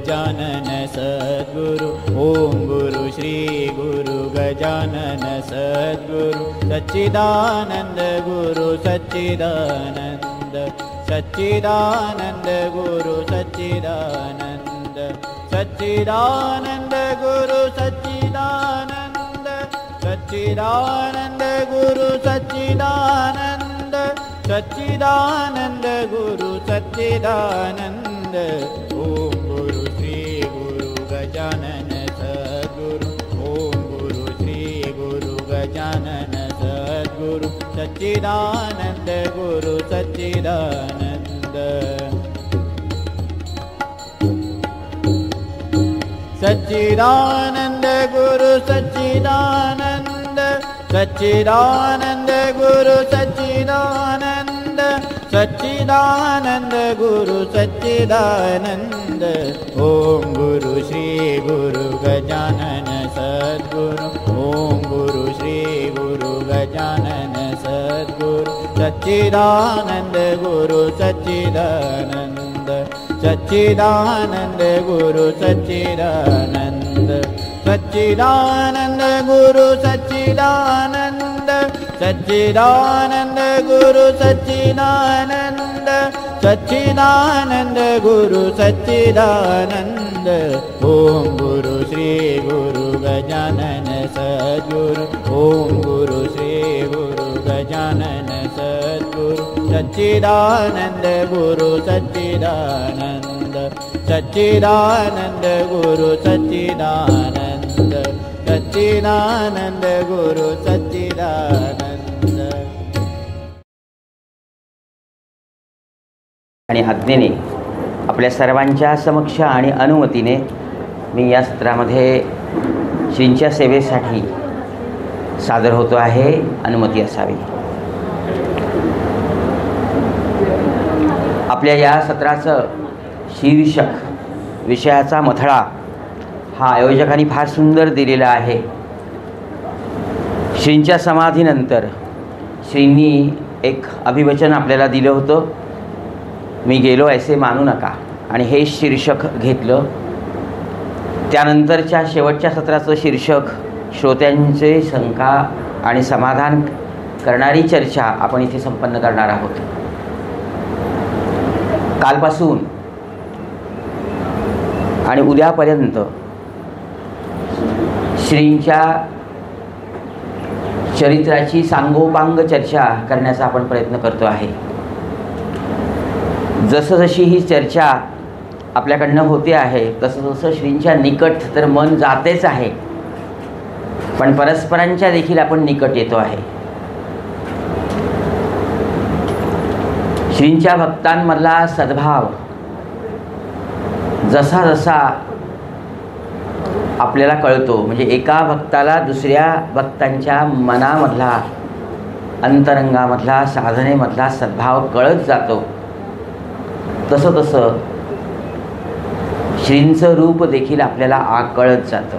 गजानन सद्गुरु ओम गुरु श्री गुरु गजानन सद्गुरु सच्चिदानंद गुरु सच्चिदानंद सच्चिदानंद गुरु सच्चिदानंद सच्चिदानंद गुरु सच्चिदानंद सच्चिदानंद गुरु सच्चिदानंद सच्चिदानंद गुरु सच्चिदानंद ओम गुरु श्री गुरु गजानन सद्गुरु ओम गुरु श्री गुरु गजानन सद्गुरु सच्चिदानंद गुरु सच्चिदानंद सच्चिदानंद गुरु सच्चिदानंद सच्चिदानंद गुरु सच्चिदानंद सच्चिदानंद गुरु सच्चिदानंद ओम गुरु श्री गुरु गजानन सद्गुरु ओम गुरु श्री गुरु गजानन सद्गुरु सच्चिदानंद गुरु सच्चिदानंद सच्चिदानंद गुरु सच्चिदानंद सच्चिदानंद गुरु सच्चिदानंद सच्चिदानंद गुरु सच्चिदानंद सच्चिदानंद गुरु सच्चिदानंद ओम गुरु श्री गुरु गजानन सद्गुरु ओम गुरु श्री गुरु गजानन सद्गुरु सच्चिदानंद गुरु सच्चिदानंद सच्चिदानंद गुरु सच्चिदानंद सच्चिदानंद गुरु सच्चिदानंद. आणि आज्ञेने आपल्या सर्वांच्या समक्ष आणि अनुमतीने मी या सत्रामध्ये श्रींच्या सेवेसाठी सादर होतो आहे. अनुमती असावी. आपल्या या सत्राचं शीर्षक विषयाचा मथळा हा आयोजकांनी फार सुंदर दिलेला आहे. श्रींच्या समाधीनंतर श्रींनी एक अभिवचन आपल्याला दिलं होतं, मी गेलो ऐसे मानू नका, आणि हे शीर्षक घेतलं. त्यानंतरच्या शेवटच्या सत्राचं शीर्षक श्रोत्यांचे शंका आणि समाधान करणारी चर्चा आपण इथे संपन्न करणार आहोत. कालपासून आणि उद्यापर्यंत श्रींच्या चरित्राची सांगोपांग चर्चा करण्याचा आपण प्रयत्न करतो आहे. जसं ही चर्चा आपल्याकडनं होते आहे तसं श्रींच्या निकट तर मन जातेच आहे, पण परस्परांच्या देखील आपण निकट येतो आहे. श्रींच्या भक्तांमधला सद्भाव जसा जसा आपल्याला कळतो, म्हणजे एका भक्ताला दुसऱ्या भक्तांच्या मनामधला अंतरंगामधला साधनेमधला सद्भाव कळत जातो, तसं तसं श्रींचं रूप देखील आपल्याला कळत जातं.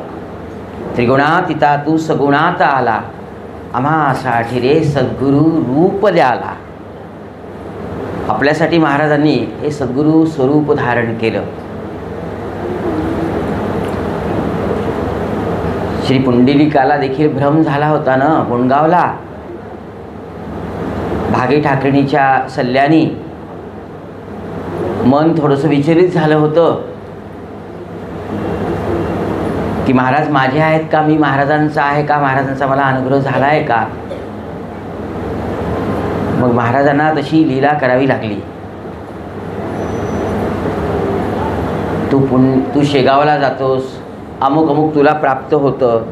त्रिगुणातीता तू सगुणात आला, आम्हासाठी रे सद्गुरू रूप द्याला. आपल्यासाठी महाराजांनी हे सद्गुरू स्वरूप धारण केलं. श्री पुंडलिकाला देखील भ्रम झाला होता ना गुणगावला. भागी ठाकरणीच्या सल्ल्याने मन थोडंसं विचलित झालं होतं की महाराज माझे आहेत का, मी महाराजांचा आहे का, महाराजांचा मला अनुग्रह झाला आहे का. मग महाराजांना तशी लीला करावी लागली. तू शेगावला जातोस, अमुक अमुक तुला प्राप्त होतं.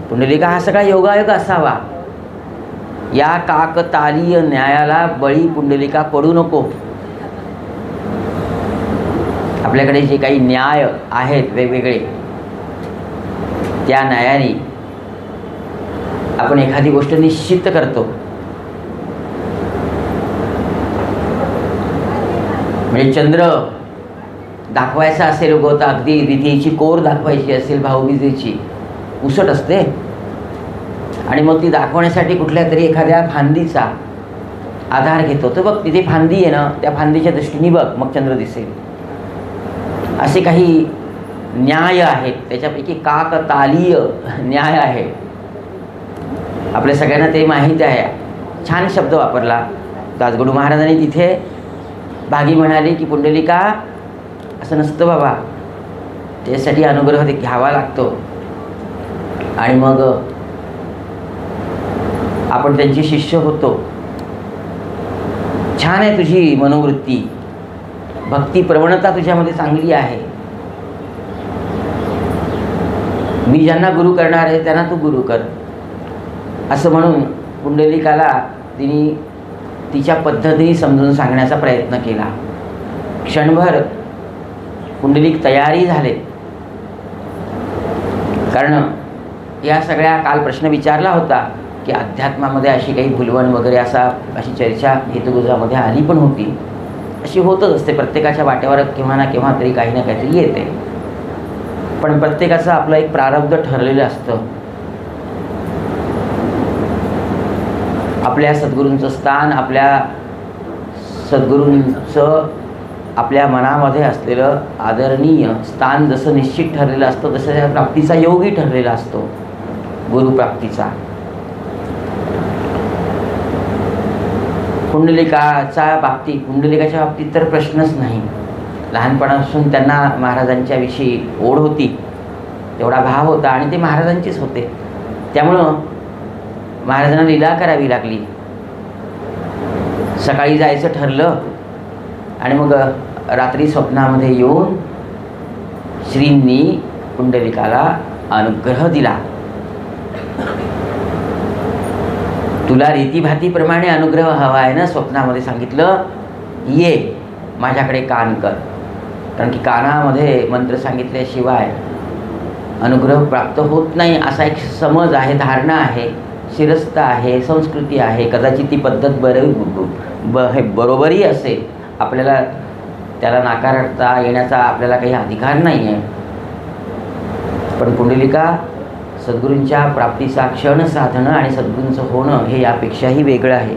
पुंडलिका हा सगळा योगायोग असावा. या काकतालीय न्यायाला बळी पुंडलिका पडू नको. आपल्याकडे जे काही न्याय आहेत वेगवेगळे, त्या न्यायाने आपण एखादी गोष्ट निश्चित करतो. म्हणजे चंद्र दाखवायचा असेल उगवता, अगदी रीतीची कोर दाखवायची असेल, भाऊबीजेची उसट असते, आणि मग ती दाखवण्यासाठी कुठल्या तरी एखाद्या फांदीचा आधार घेतो. तर बघ तिथे फांदी आहे ना, त्या फांदीच्या दृष्टीने बघ, मग चंद्र दिसेल. असे काही न्याय आहेत, त्याच्यापैकी काकतालीय न्याय आहे. आपल्या सगळ्यांना ते माहीत आहे. छान शब्द वापरला दासगणू महाराजांनी तिथे. भागी म्हणाली की पुंडलिका असं नसतं बाबा, त्यासाठी अनुग्रह ते घ्यावा लागतो. आणि मग आपण त्यांचे शिष्य होतो. छान आहे तुझी मनोवृत्ती, भक्ती प्रवणता तुझ्यामध्ये चांगली आहे. मी ज्यांना गुरु करणार आहे त्यांना तू गुरु कर, असं म्हणून पुंडलिकाला तिने तिच्या पद्धतीने समजून सांगण्याचा प्रयत्न केला. क्षणभर पुंडलिक तयारी झाले, कारण या सगळ्या काल प्रश्न विचारला होता की अध्यात्मामध्ये अशी काही भुलवण वगैरे अशी चर्चा हेतुगुजामध्ये आली पण होती. अशी होतच असते, प्रत्येकाच्या वाट्यावर केव्हा ना केव्हा तरी काही ना काहीतरी येते. पण प्रत्येकाचं आपलं एक प्रारब्ध ठरलेलं असतं. आपल्या सद्गुरूंचं स्थान, आपल्या सद्गुरूंचं आपल्या मनामध्ये असलेलं आदरणीय स्थान जसं निश्चित ठरलेलं असतं, तसं त्या प्राप्तीचा योगही ठरलेला असतो, गुरुप्राप्तीचा. पुंडलिकाच्या बाबतीत तर प्रश्नच नाही. लहानपणापासून त्यांना महाराजांच्या विषयी ओढ होती, तेवढा भाव होता आणि ते महाराजांचेच होते. त्यामुळं महाराजांना लीला करावी लागली. सकाळी जायचं ठरलं आणि मग रात्री स्वप्नामध्ये येऊन श्रींनी पुंडलिकाला अनुग्रह दिला. तुला रीतीभातीप्रमाणे अनुग्रह हवा आहे ना, स्वप्नामध्ये सांगितलं ये माझ्याकडे कान कर. कारण की कानामध्ये मंत्र सांगितल्याशिवाय अनुग्रह प्राप्त होत नाही असा एक समज आहे, धारणा आहे, शिरस्त आहे, संस्कृती आहे. कदाचित ती पद्धत बरोबरही असेल, आपल्याला त्याला नाकारता येण्याचा आपल्याला काही अधिकार नाही आहे. पण पुंडलिका सद्गुरूंच्या प्राप्तीचा क्षण साधणं आणि सद्गुरूंचं होणं हे यापेक्षाही वेगळं आहे.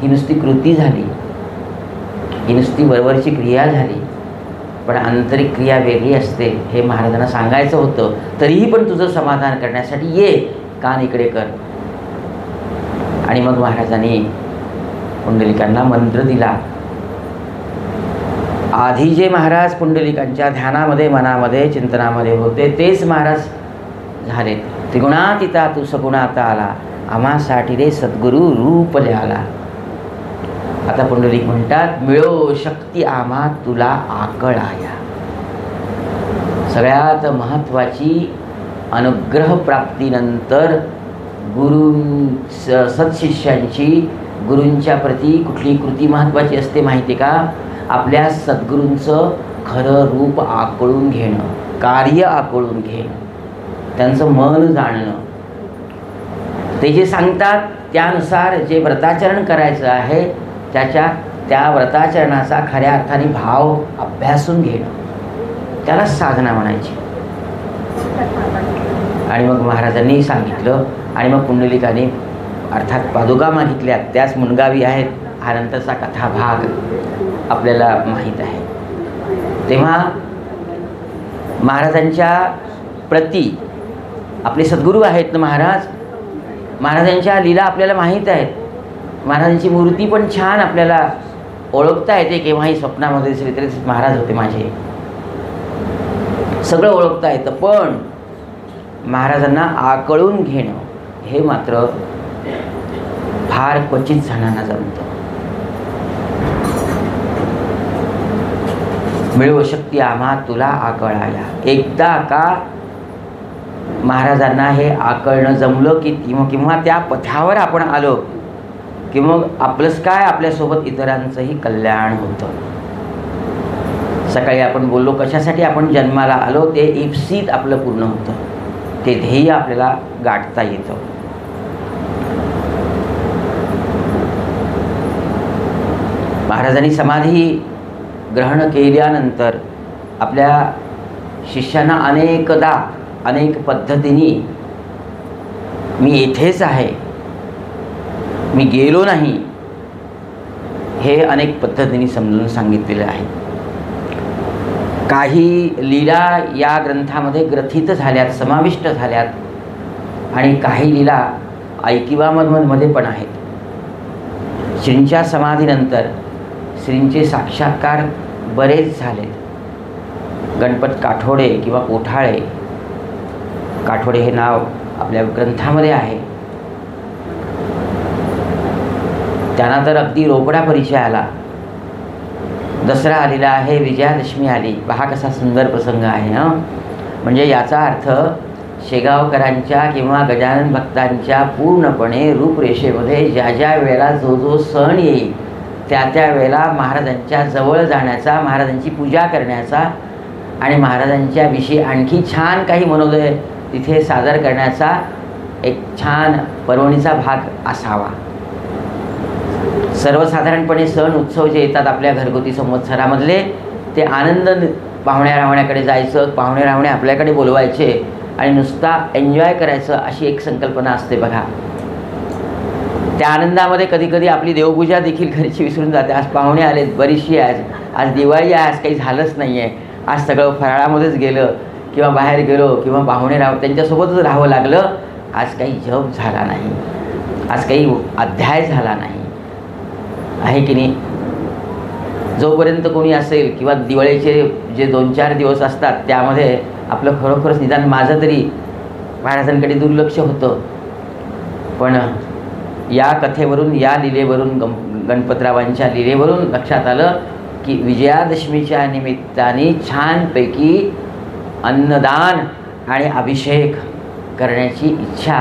ही नुसती कृती झाली, ही नुसती वरवरची क्रिया झाली, पण आंतरिक क्रिया वेगळी असते हे महाराजांना सांगायचं होतं. तरीही पण तुझं समाधान करण्यासाठी ये, कान इकडे कर. आणि मग महाराजांनी पुंडलिकांना मंत्र दिला. आधी जे महाराज पुंडलिकांच्या ध्यानामध्ये, मनामध्ये, चिंतनामध्ये होते तेच महाराज झाले. त्रिगुणातीता तू सगुणात आला, आम्हासाठी रे सद्गुरू रूप ल्याला. आता पुंडलिक म्हणतात, मिळो शक्ती आम्हा तुला आकळाया. सगळ्यात महत्त्वाची अनुग्रह प्राप्तीनंतर सत्शिष्यांची गुरूंच्या प्रती कुठली कृती महत्त्वाची असते माहिती का? आपल्या सद्गुरूंचं खरं रूप आकळून घेणं, कार्य आकळून घेणं, त्यांचं मन जाणणं. ते जे सांगतात त्यानुसार जे व्रताचरण करायचं आहे त्या व्रताचरणाचा खऱ्या अर्थाने भाव अभ्यासून घेणं, त्याला साधना म्हणायची. आणि मग महाराजांनी सांगितलं आणि मग पुंडलिकाने अर्थात पादुका मागितल्या, त्याच मुनगावी आहेत. हा नंतरचा कथाभाग आपल्याला माहीत आहे. तेव्हा महाराजांच्या प्रती आपले सद्गुरू आहेत ना महाराजांच्या लीला आपल्याला माहीत आहेत. महाराजांची मूर्ती पण छान आपल्याला ओळखता येते. केव्हाही स्वप्नामध्ये श्रीतरी महाराज होते माझे, सगळं ओळखता येतं. पण महाराजांना आकळून घेणं हे मात्र फार क्वचित जणांना जमतं. मिळो शक्ती आम्हा तुला आकळाया. एकदा का महाराजांना हे आकळणं जमलं की किंवा त्या पथावर आपण आलो की मग आपलंच काय, आपल्यासोबत इतरांचंही कल्याण होतं. सकाळी आपण बोललो कशासाठी आपण जन्माला आलो, ते इप्सित आपलं पूर्ण होतं, ते ध्येय आपल्याला गाठता येतं. महाराजांनी समाधी ग्रहण केल्यानंतर आपल्या शिष्यांना अनेकदा अनेक पद्धतीने मी येथेच आहे, मी गेलो नाही, हे अनेक पद्धतीने समजून सांगितलेलं आहे. काही लीला या ग्रंथामध्ये ग्रथित झाल्यात, समाविष्ट झाल्यात आणि काही लीला ऐकिवामध्ये पण आहेत. श्रींच्या समाधीनंतर श्रींचे साक्षात्कार बरेच झालेत. गणपत काठोडे किंवा कोठाळे, काठोडे हे नाव आपल्या ग्रंथामध्ये आहे. त्यांना तर अगदी रोकडा परिचय आला. दसरा आलेला आहे, विजयादशमी आली. पहा कसा सुंदर प्रसंग आहे ना. म्हणजे याचा अर्थ शेगावकरांच्या किंवा गजानन भक्तांच्या पूर्णपणे रूपरेषेमध्ये ज्या ज्या वेळेला जो जो सण येईल त्या त्या वेळेला महाराजांच्या जवळ जाण्याचा, महाराजांची पूजा करण्याचा आणि महाराजांच्या विषयी आणखी छान काही मनोदय तिथे सादर करण्याचा एक छान पर्वणीचा भाग असावा. सर्वसाधारणपणे सण उत्सव जे येतात आपल्या घरगुती संवत्सरामधले, ते आनंद पाहुण्या रावण्याकडे जायचं, पाहुणे रावणे आपल्याकडे बोलवायचे आणि नुसता एन्जॉय करायचं अशी एक संकल्पना असते बघा. त्या आनंदामध्ये कधी कधी आपली देवपूजा देखील घरची विसरून जाते. आज पाहुणे आलेत, बरीचशी आज दिवाळी आहे, आज काही झालंच नाही आहे, आज सगळं फराळामध्येच गेलं किंवा बाहेर गेलो किंवा पाहुणे त्यांच्यासोबतच राहावं लागलं. आज काही जप झाला नाही, आज काही अध्याय झाला नाही, आहे की नाही. जोपर्यंत कोणी असेल किंवा दिवाळीचे जे 2-4 दिवस असतात त्यामध्ये आपलं खरोखरच निदान माझं तरी महाराजांकडे दुर्लक्ष होतं. पण या कथेवरून, या लीलेवरून, गणपतरावांच्या लीलेवरून लक्षात आलं की विजयादशमीच्या निमित्ताने छानपैकी अन्नदान आणि अभिषेक करण्याची इच्छा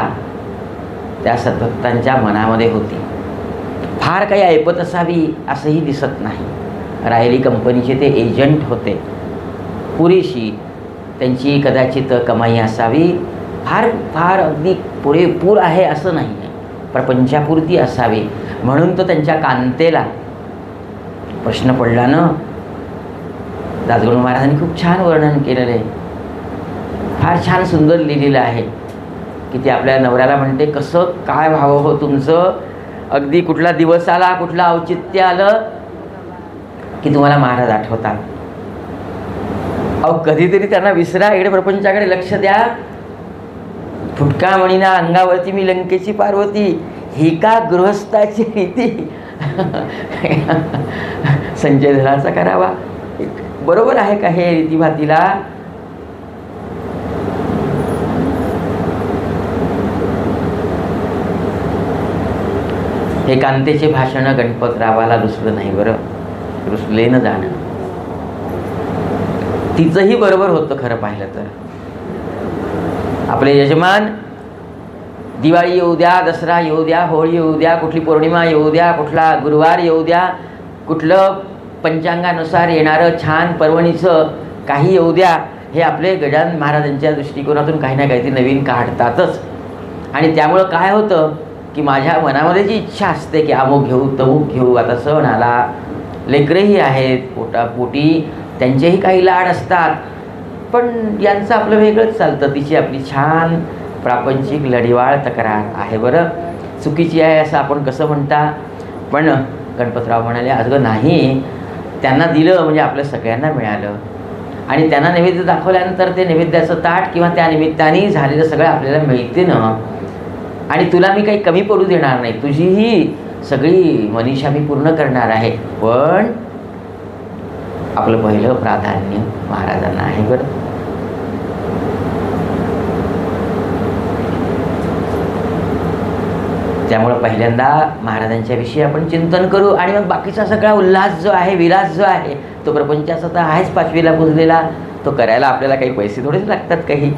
त्या सद्भक्तांच्या मनामध्ये होती. फार काही ऐपत असावी असंही दिसत नाही. राहिली कंपनीचे ते एजंट होते, पुरेशी त्यांची कदाचित कमाई असावी. फार फार अगदी पुरेपूर आहे असं नाही आहे, प्रपंचापुरती असावी. म्हणून तर त्यांच्या कांतेला प्रश्न पडला ना. दासगणू महाराजांनी खूप छान वर्णन केलेलं आहे, फार छान सुंदर लिहिलेलं आहे की ते आपल्या नवऱ्याला म्हणते, कसं काय व्हावं हो तुमचं, अगदी कुठला दिवस आला, कुठलं औचित्य आलं की तुम्हाला महाराज आठवतात. अहो कधीतरी त्यांना विसरा, इकडे प्रपंचाकडे लक्ष द्या. फुटका म्हणीना अंगावरती मी लंकेची पार्वती, ही का गृहस्थाची रीती. संजय धराचा करावा. बरोबर आहे का हे रीतीभातीला. हे कांतेचे भाषण गणपतरावाला रुसलं नाही बरं, रुसले न जाणं. तिचंही बरोबर होतं खरं पाहिलं तर. आपले यजमान दिवाळी येऊ द्या, दसरा येऊ द्या, होळी येऊ द्या, कुठली पौर्णिमा येऊ द्या, कुठला गुरुवार येऊ द्या, कुठलं पंचांगानुसार येणारं छान पर्वणीचं काही येऊ द्या, हे आपले गजानन महाराजांच्या दृष्टिकोनातून काही ना काहीतरी नवीन काढतातच. आणि त्यामुळं काय होतं की माझ्या मनामध्ये जी इच्छा असते की अमुक घेऊ तमुक घेऊ, आता सण आला, लेकरंही आहेत पोटापोटी, त्यांचेही काही लाड असतात, पण यांचं आपलं वेगळंच चालतं. तिची आपली छान प्रापंचिक लढीवाळ तक्रार आहे बरं. चुकीची आहे असं आपण कसं म्हणता. पण गणपतराव म्हणाले, अगं नाही, त्यांना दिलं म्हणजे आपलं सगळ्यांना मिळालं. आणि त्यांना नैवेद्य दाखवल्यानंतर ते नैवेद्याचं ताट किंवा त्या निमित्ताने झालेलं सगळं आपल्याला मिळते ना. आणि तुला मी काही कमी पडू देणार नाही, तुझीही सगळी मनीषा मी पूर्ण करणार आहे. पण आपलं पहिलं प्राधान्य महाराजांना आहे बरं. त्यामुळं पहिल्यांदा महाराजांच्या विषयी आपण चिंतन करू आणि मग बाकीचा सगळा उल्हास जो आहे, विलास जो आहे, तो प्रपंचाचा तर आहेच 5वीला पुजलेला, तो करायला आपल्याला काही पैसे थोडेच लागतात, काही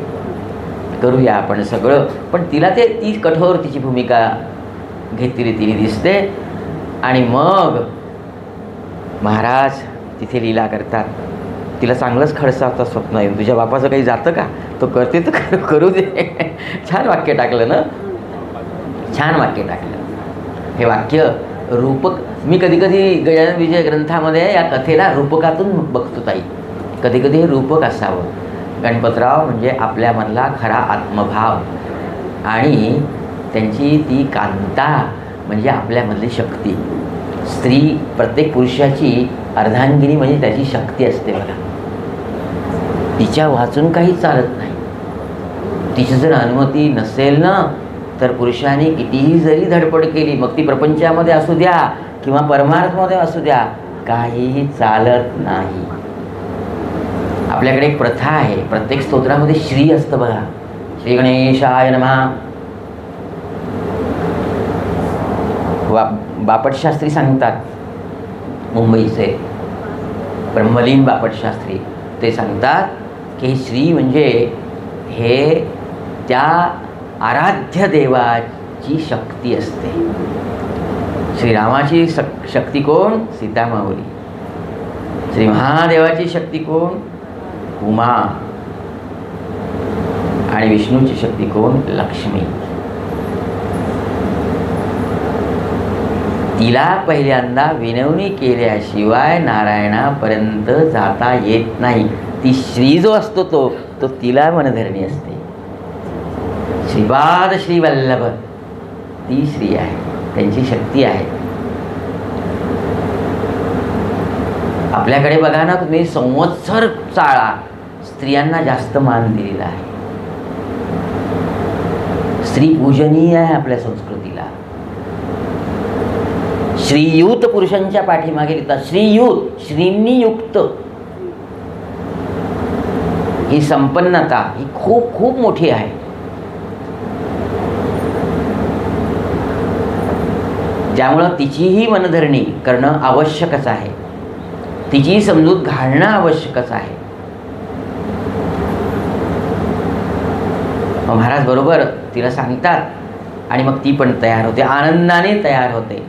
करूया आपण सगळं. पण तिला ती कठोर तिची भूमिका घेतलेली तिने दिसते. आणि मग महाराज तिथे लीला करतात. तिला चांगलंच खडसावतं स्वप्न येऊन, तुझ्या बापाचं काही जातं का, तो करते तर करू दे. छान वाक्य टाकलं ना, छान वाक्य टाकलं. हे वाक्य रूपक, मी कधी कधी गजानन विजय ग्रंथामध्ये या कथेला रूपकातून बघतो ताई. कधी कधी हे रूपक असावं. गणपतराव म्हणजे आपल्यामधला खरा आत्मभाव आणि त्यांची ती कांता म्हणजे आपल्यामधली शक्ती. स्त्री, प्रत्येक पुरुषाची अर्धांगिनी म्हणजे त्याची शक्ती असते बघा. तिच्या वाचून काही चालत नाही. तिची जर अनुमती नसेल ना, तर पुरुषांनी कितीही जरी धडपड केली, मग ती प्रपंचामध्ये असू द्या किंवा परमार्थमध्ये असू द्या, काहीही चालत नाही. आपल्याकडे एक प्रथा आहे, प्रत्येक स्तोत्रामध्ये श्री असतं बघा. श्री गणेशाय नमः. बापटशास्त्री सांगतात, मुंबईचे ब्रह्मलीन बापटशास्त्री, ते सांगतात की श्री म्हणजे हे त्या आराध्य देवाची शक्ती असते. श्रीरामाची शक्ती कोण? सीतामाऊली. श्री महादेवाची शक्ती कोण? उमा. आणि विष्णूची शक्ती कोण? लक्ष्मी. तिला पहिल्यांदा विनवणी केल्याशिवाय नारायणापर्यंत जाता येत नाही. ती श्री जो असतो तो तिला मनधरणी असते. श्रीपाद श्रीवल्लभ ती श्री आहे, त्यांची शक्ती आहे. आपल्याकडे बघा ना तुम्ही, संवत्सर चाळा स्त्रियांना जास्त मान दिलेला आहे. स्त्री पूजनीय आहे आपल्या संस्कृतीला. श्रीयुत पुरुषांच्या पाठीमागे लिहितात. श्रीयुत, श्रींनी युक्त, ही संपन्नता ही खूप खूप मोठी आहे. त्यामुळं तिचीही मनधरणी करणं आवश्यकच आहे, तिचीही समजूत घालणं आवश्यकच आहे. महाराज बरोबर तिला सांगतात आणि मग ती पण तयार होते, आनंदाने तयार होते.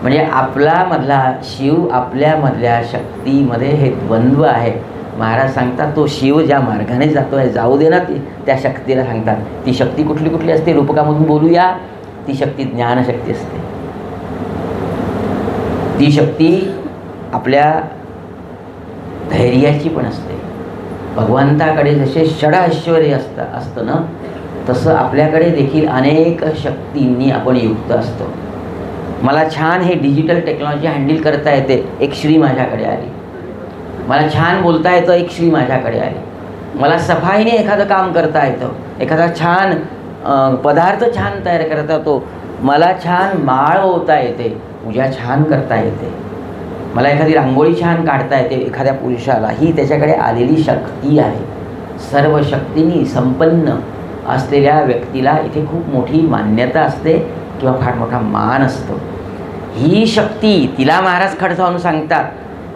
म्हणजे आपल्यामधला शिव, आपल्यामधल्या शक्तीमध्ये हे द्वंद्व आहे. महाराज सांगतात तो शिव ज्या मार्गाने जातो आहे, जाऊ दे ना. त्या शक्तीला सांगतात ती शक्ती कुठली कुठली असते, रूपकामधून बोलूया. ती शक्ती ज्ञानशक्ती असते. ती शक्ती आपल्या धैर्याची पण असते. भगवंताकडे जसे षडऐश्वर्य असतं ना, तसं आपल्याकडे देखील अनेक शक्तींनी आपण युक्त असतो. मला छान हे डिजिटल टेक्नॉलॉजी हँडल करता येते, एक श्री माझ्याकडे आली. मला छान बोलता येतं, एक श्री माझ्याकडे आली. मला सफाईने एखादं काम करता येतं, एखादा छान पदार्थ छान तयार करता येतो. मला छान माळ ओवता येते, पूजा छान करता येते. मला एखादी रांगोळी छान काढता येते एखाद्या पुरुषाला. ही त्याच्याकडे आलेली शक्ती आहे. सर्व शक्तींनी संपन्न असलेल्या व्यक्तीला इथे खूप मोठी मान्यता असते किंवा फार मोठा मान असतो. ही शक्ती तिला महाराज खडसावून सांगतात,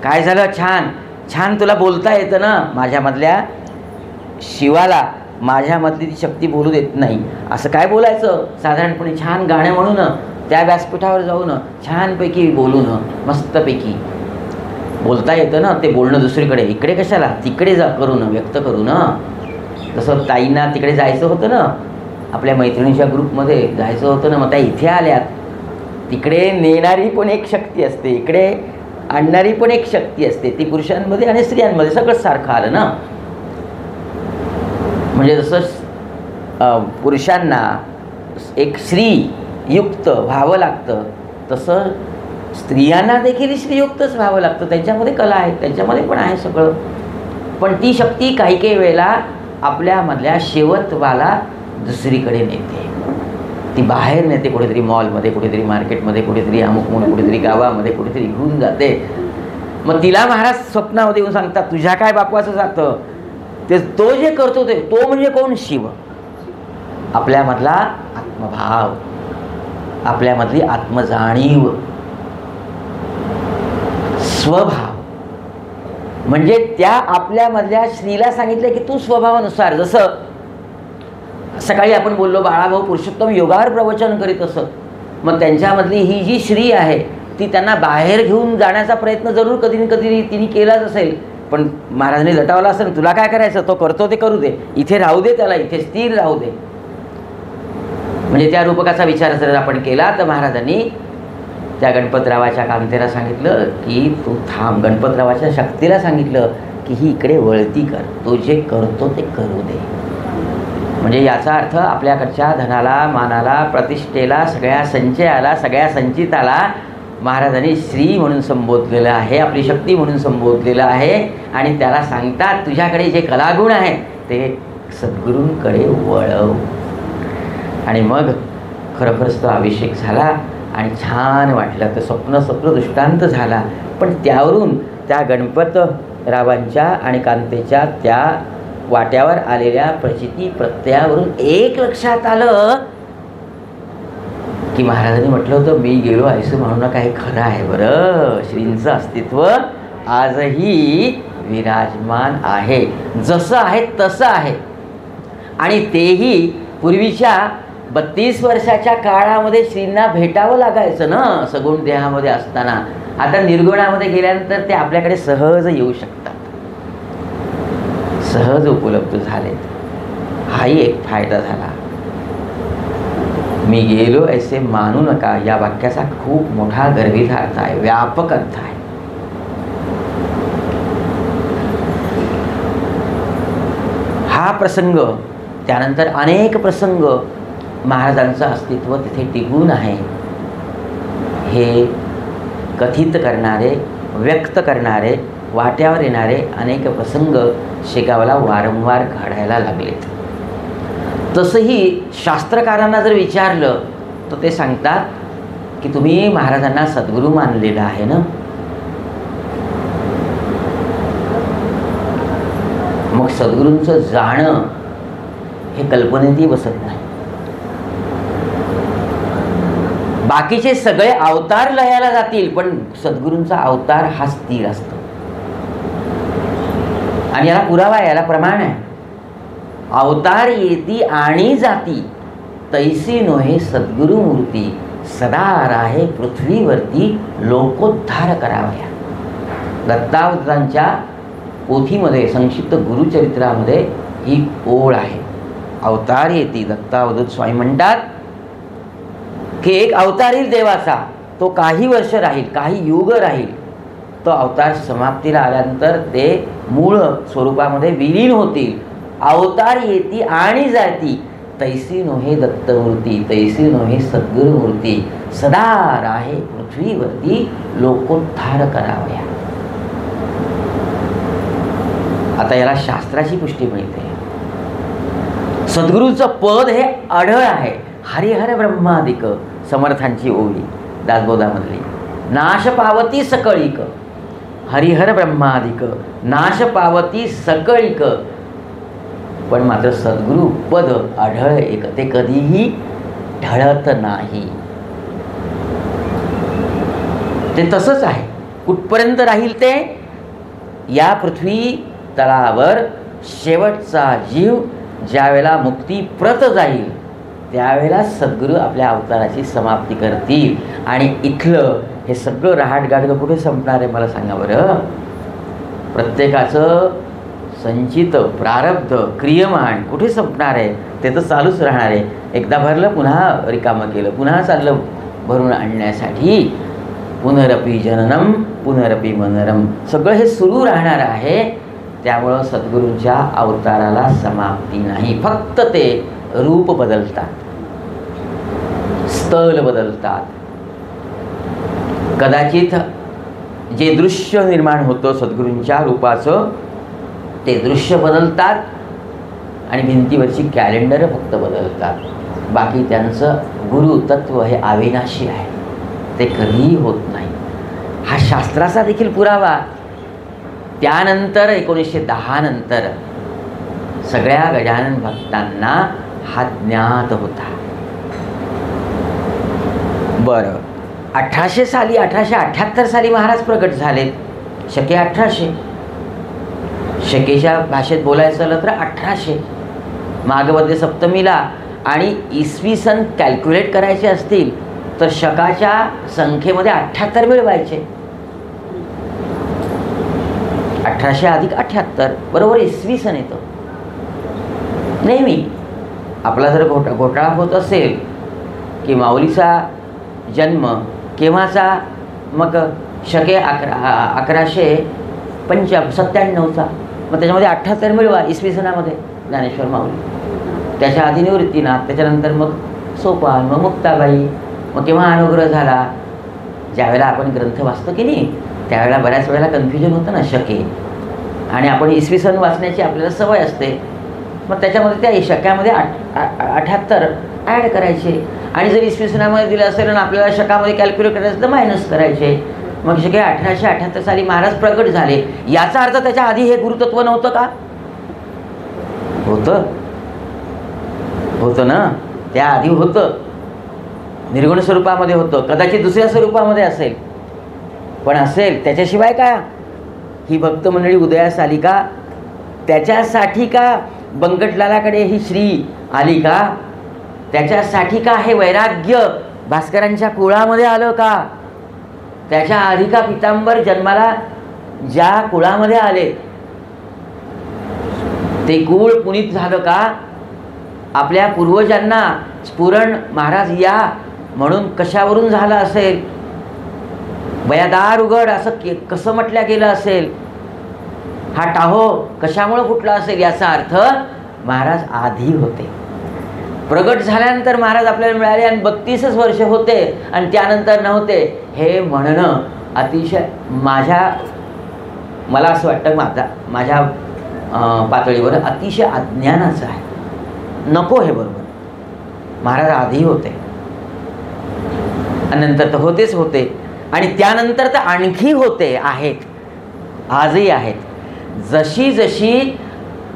काय झालं, छान छान तुला बोलता येतं ना. माझ्यामधल्या शिवाला माझ्यामधली ती शक्ती बोलू देत नाही. असं काय बोलायचं, साधारणपणे छान गाणं म्हणून त्या व्यासपीठावर जाऊन छानपैकी बोलून मस्तपैकी बोलता येतं ना. ते बोलणं दुसरीकडे, इकडे कशाला, तिकडे जा करून व्यक्त करू ना. तसं ताईंना तिकडे जायचं होतं ना, आपल्या मैत्रिणीच्या ग्रुपमध्ये जायचं होतं ना. मग त्या इथे आल्यात. तिकडे नेणारी पण एक शक्ती असते, इकडे आणणारी पण एक शक्ती असते. ती पुरुषांमध्ये आणि स्त्रियांमध्ये सगळंच सारखं आलं ना. म्हणजे जसं पुरुषांना एक स्त्री युक्त व्हावं लागतं, तसं स्त्रियांना देखील स्त्रीयुक्तच व्हावं लागतं. त्यांच्यामध्ये कला आहे, त्यांच्यामध्ये पण आहे सगळं. पण ती शक्ती काही काही वेळेला आपल्यामधल्या शेवटवाला दुसरीकडे नेते. ती बाहेर नेते, कुठेतरी मॉलमध्ये, कुठेतरी मार्केटमध्ये, कुठेतरी अमुक म्हणून कुठेतरी गावामध्ये कुठेतरी घेऊन जाते. मग तिला महाराज स्वप्नामध्ये येऊन सांगतात, तुझ्या काय बापवाचं जातं ते, तो जे करतो ते तो म्हणजे कोण? शिव. आपल्यामधला आत्मभाव, आपल्यामधली आत्मजाणीव, स्वभाव. म्हणजे त्या आपल्यामधल्या स्त्रीला सांगितलं की तू स्वभावानुसार, जसं सकाळी आपण बोललो बाळाभाऊ पुरुषोत्तम योगावर प्रवचन करीत असत. मग त्यांच्यामधली ही जी स्त्री आहे ती त्यांना बाहेर घेऊन जाण्याचा प्रयत्न जरूर कधी ना कधी तिने केलाच असेल. पण महाराजांनी झटावला असेल, तुला काय करायचं, तो करतो ते करू दे, इथे राहू दे, त्याला इथे स्थिर राहू दे. म्हणजे त्या रूपकाचा विचार जर आपण केला तर महाराजांनी त्या गणपतरावाच्या कांतेला सांगितलं की तू थांब. गणपतरावाच्या शक्तीला सांगितलं की ही इकडे वळती कर, तो जे करतो ते करू दे. म्हणजे याचा अर्थ आपल्याकडच्या धनाला, मानाला, प्रतिष्ठेला, सगळ्या संचयाला, सगळ्या संचिताला महाराजांनी श्री म्हणून संबोधलेलं आहे, आपली शक्ती म्हणून संबोधलेलं आहे. आणि त्याला सांगतात तुझ्याकडे जे कलागुण आहे ते सद्गुरूंकडे वळव. आणि मग खरोखरच तो अभिषेक झाला आणि छान वाटलं. तर स्वप्न दृष्टांत झाला. पण त्यावरून त्या गणपतरावांच्या आणि कांतेच्या त्या वाट्यावर आलेल्या प्रचिती प्रत्ययावरून एक लक्षात आलं की महाराजांनी म्हटलं होतं मी गेलो ऐसं म्हणून काही खरं आहे बरं. श्रींचं अस्तित्व आजही विराजमान आहे, जसं आहे तसं आहे. आणि तेही पूर्वीच्या 32 वर्षाच्या काळामध्ये श्रींना भेटावं लागायचं ना सगुण देहामध्ये असताना. आता निर्गुणामध्ये गेल्यानंतर ते आपल्याकडे सहज येऊ शकतात, सहज उपलब्ध झाले. हाही एक फायदा झाला. मी गेलो ऐसे मानू नका या वाक्याचा खूप मोठा गर्भित अर्थ आहे, व्यापक अर्थ आहे. हा प्रसंग त्यानंतर अनेक प्रसंग महाराजांचं अस्तित्व तिथे टिकून आहे हे कथित करणारे, व्यक्त करणारे, वाट्यावर येणारे अनेक प्रसंग शेगावला वारंवार घडायला लागलेत. तसंही शास्त्रकारांना जर विचारलं तर ते सांगतात की तुम्ही महाराजांना सद्गुरू मानलेलं आहे ना. मग सद्गुरूंचं जाणं हे कल्पनेतही बसत नाही. बाकीचे सगळे अवतार लयाला जातील पण सद्गुरूंचा अवतार हा स्थिर असतो. आणि याला पुरावा आहे, याला प्रमाण आहे. अवतार येती आणि जाती तैसी नोहे सद्गुरु मूर्ती सदा राहे पृथ्वीवरती लोकोद्धार करावया. दत्तावतारांच्या पोथीमध्ये संक्षिप्त गुरुचरित्रामध्ये ही ओळ आहे. अवतार येती, दत्तावधूत स्वामी म्हणतात की एक अवतार येईल देवाचा, तो काही वर्ष राहील, काही युग राहील. तो अवतार समाप्तीला आल्यानंतर ते मूळ स्वरूपामध्ये विलीन होतील. अवतार येती आणि जाती तैसी नोहे दत्तमूर्ती तैसी नोहे सद्गुरुमूर्ती सदा राहे पृथ्वीवरती लोकोद्धार करावया. आता याला शास्त्राची पुष्टी मिळते. सद्गुरूचं पद हे अढळ आहे. हरिहर ब्रह्मादिक समर्थांची ओवी दासबोधामधली. नाश पावती सकळिक, हरिहर ब्रह्मादिक नाश पावती सकळिक. पण मात्र सद्गुरू पद आढळ एक, ते कधीही ढळत नाही. ते तसंच आहे. कुठपर्यंत राहील ते? या पृथ्वी तलावर शेवटचा जीव ज्यावेळेला मुक्ती प्रत जाईल त्यावेळेला सद्गुरू आपल्या अवताराची समाप्ती करतील. आणि इथलं हे सगळं रहाटगाडगं कुठे संपणार आहे मला सांगा बरं. प्रत्येकाचं संचित प्रारब्ध क्रियमान कुठे संपणार आहे? ते तर चालूच राहणार आहे. एकदा भरलं पुन्हा रिकामं केलं, पुन्हा चाललं भरून आणण्यासाठी. पुनरपी जननम पुनरपी मनरम, सगळं हे सुरू राहणार आहे. त्यामुळं सद्गुरूंच्या अवताराला समाप्ती नाही. फक्त ते रूप बदलतात, स्थल बदलतात. कदाचित जे दृश्य निर्माण होतं सद्गुरूंच्या रूपाचं ते दृश्य बदलतात आणि भिंतीवरची कॅलेंडर फक्त बदलतात. बाकी त्यांचं गुरुतत्व हे अविनाशी आहे, ते कधीही होत नाही. हा शास्त्राचा देखील पुरावा. त्यानंतर 1910 नंतर सगळ्या गजानन भक्तांना हा ज्ञात होता. बरं, 1878 साली महाराज प्रगट झाले. शके 1800, शकेच्या भाषेत बोलायचं झालं तर 1800 माघवद्य सप्तमीला. आणि इसवी सन कॅल्क्युलेट करायचे असतील तर शकाच्या संख्येमध्ये 78 मिळवायचे. 1800 अधिक 78 बरोबर इसवी सन येतं. नेहमी आपला जर घोटाळा होत असेल की माऊलीचा जन्म केव्हाचा, मग शके 1197चा, मग त्याच्यामध्ये 78 मिळवा इसवी सनामध्ये ज्ञानेश्वर माऊली. त्याच्या आधी निवृत्तीनाथ, त्याच्यानंतर मग सोपान, मग मुक्ताबाई, मग केव्हा अनुग्रह झाला ज्यावेळेला आपण ग्रंथ वाचतो की नाही, त्यावेळेला बऱ्याच वेळेला कन्फ्युजन होतं ना, शके, आणि आपण इसवी सन वाचण्याची आपल्याला सवय असते. मग त्याच्यामध्ये त्या शक्यामध्ये 78 ॲड करायचे, आणि जर इसवी सनामध्ये दिलं असेल आणि आपल्याला शकामध्ये कॅल्क्युलेट करायचं तर मायनस करायचे. मग शके 1878 साली महाराज प्रकट झाले. याचा अर्थ त्याच्या आधी हे गुरुतत्व नव्हतं का? होतं ना, त्या आधी होतं, निर्गुण स्वरूपामध्ये होतं, कदाचित दुसऱ्या स्वरूपामध्ये असेल, पण असेल. त्याच्याशिवाय का ही भक्त मंडळी उदयास आली का? त्याच्यासाठी का बंकटलालाकडे ही श्री आली का? त्याच्यासाठी का हे वैराग्य भास्करांच्या कुळामध्ये आलं का? त्याच्या आधी का पितांबर जन्माला ज्या कुळामध्ये आले ते कुळ पुनीत झालं का? आपल्या पूर्वजांना स्फुरण महाराज या म्हणून कशावरून झालं असेल? बयादार उघड असं कसं म्हटलं गेलं असेल? हा टाहो कशामुळे फुटला असेल? याचा अर्थ महाराज आधी होते. प्रगट झाल्यानंतर महाराज आपल्याला मिळाले आणि 32 वर्ष होते आणि त्यानंतर नव्हते, हे म्हणणं अतिशय मला असं वाटतं माझ्या पातळीवर अतिशय अज्ञानाचं आहे. नको हे बरोबर. महाराज आधी होते आणि नंतर तर होतेच होते, आणि त्यानंतर तर आणखी होते, आहेत, आजही आहेत. जशी जशी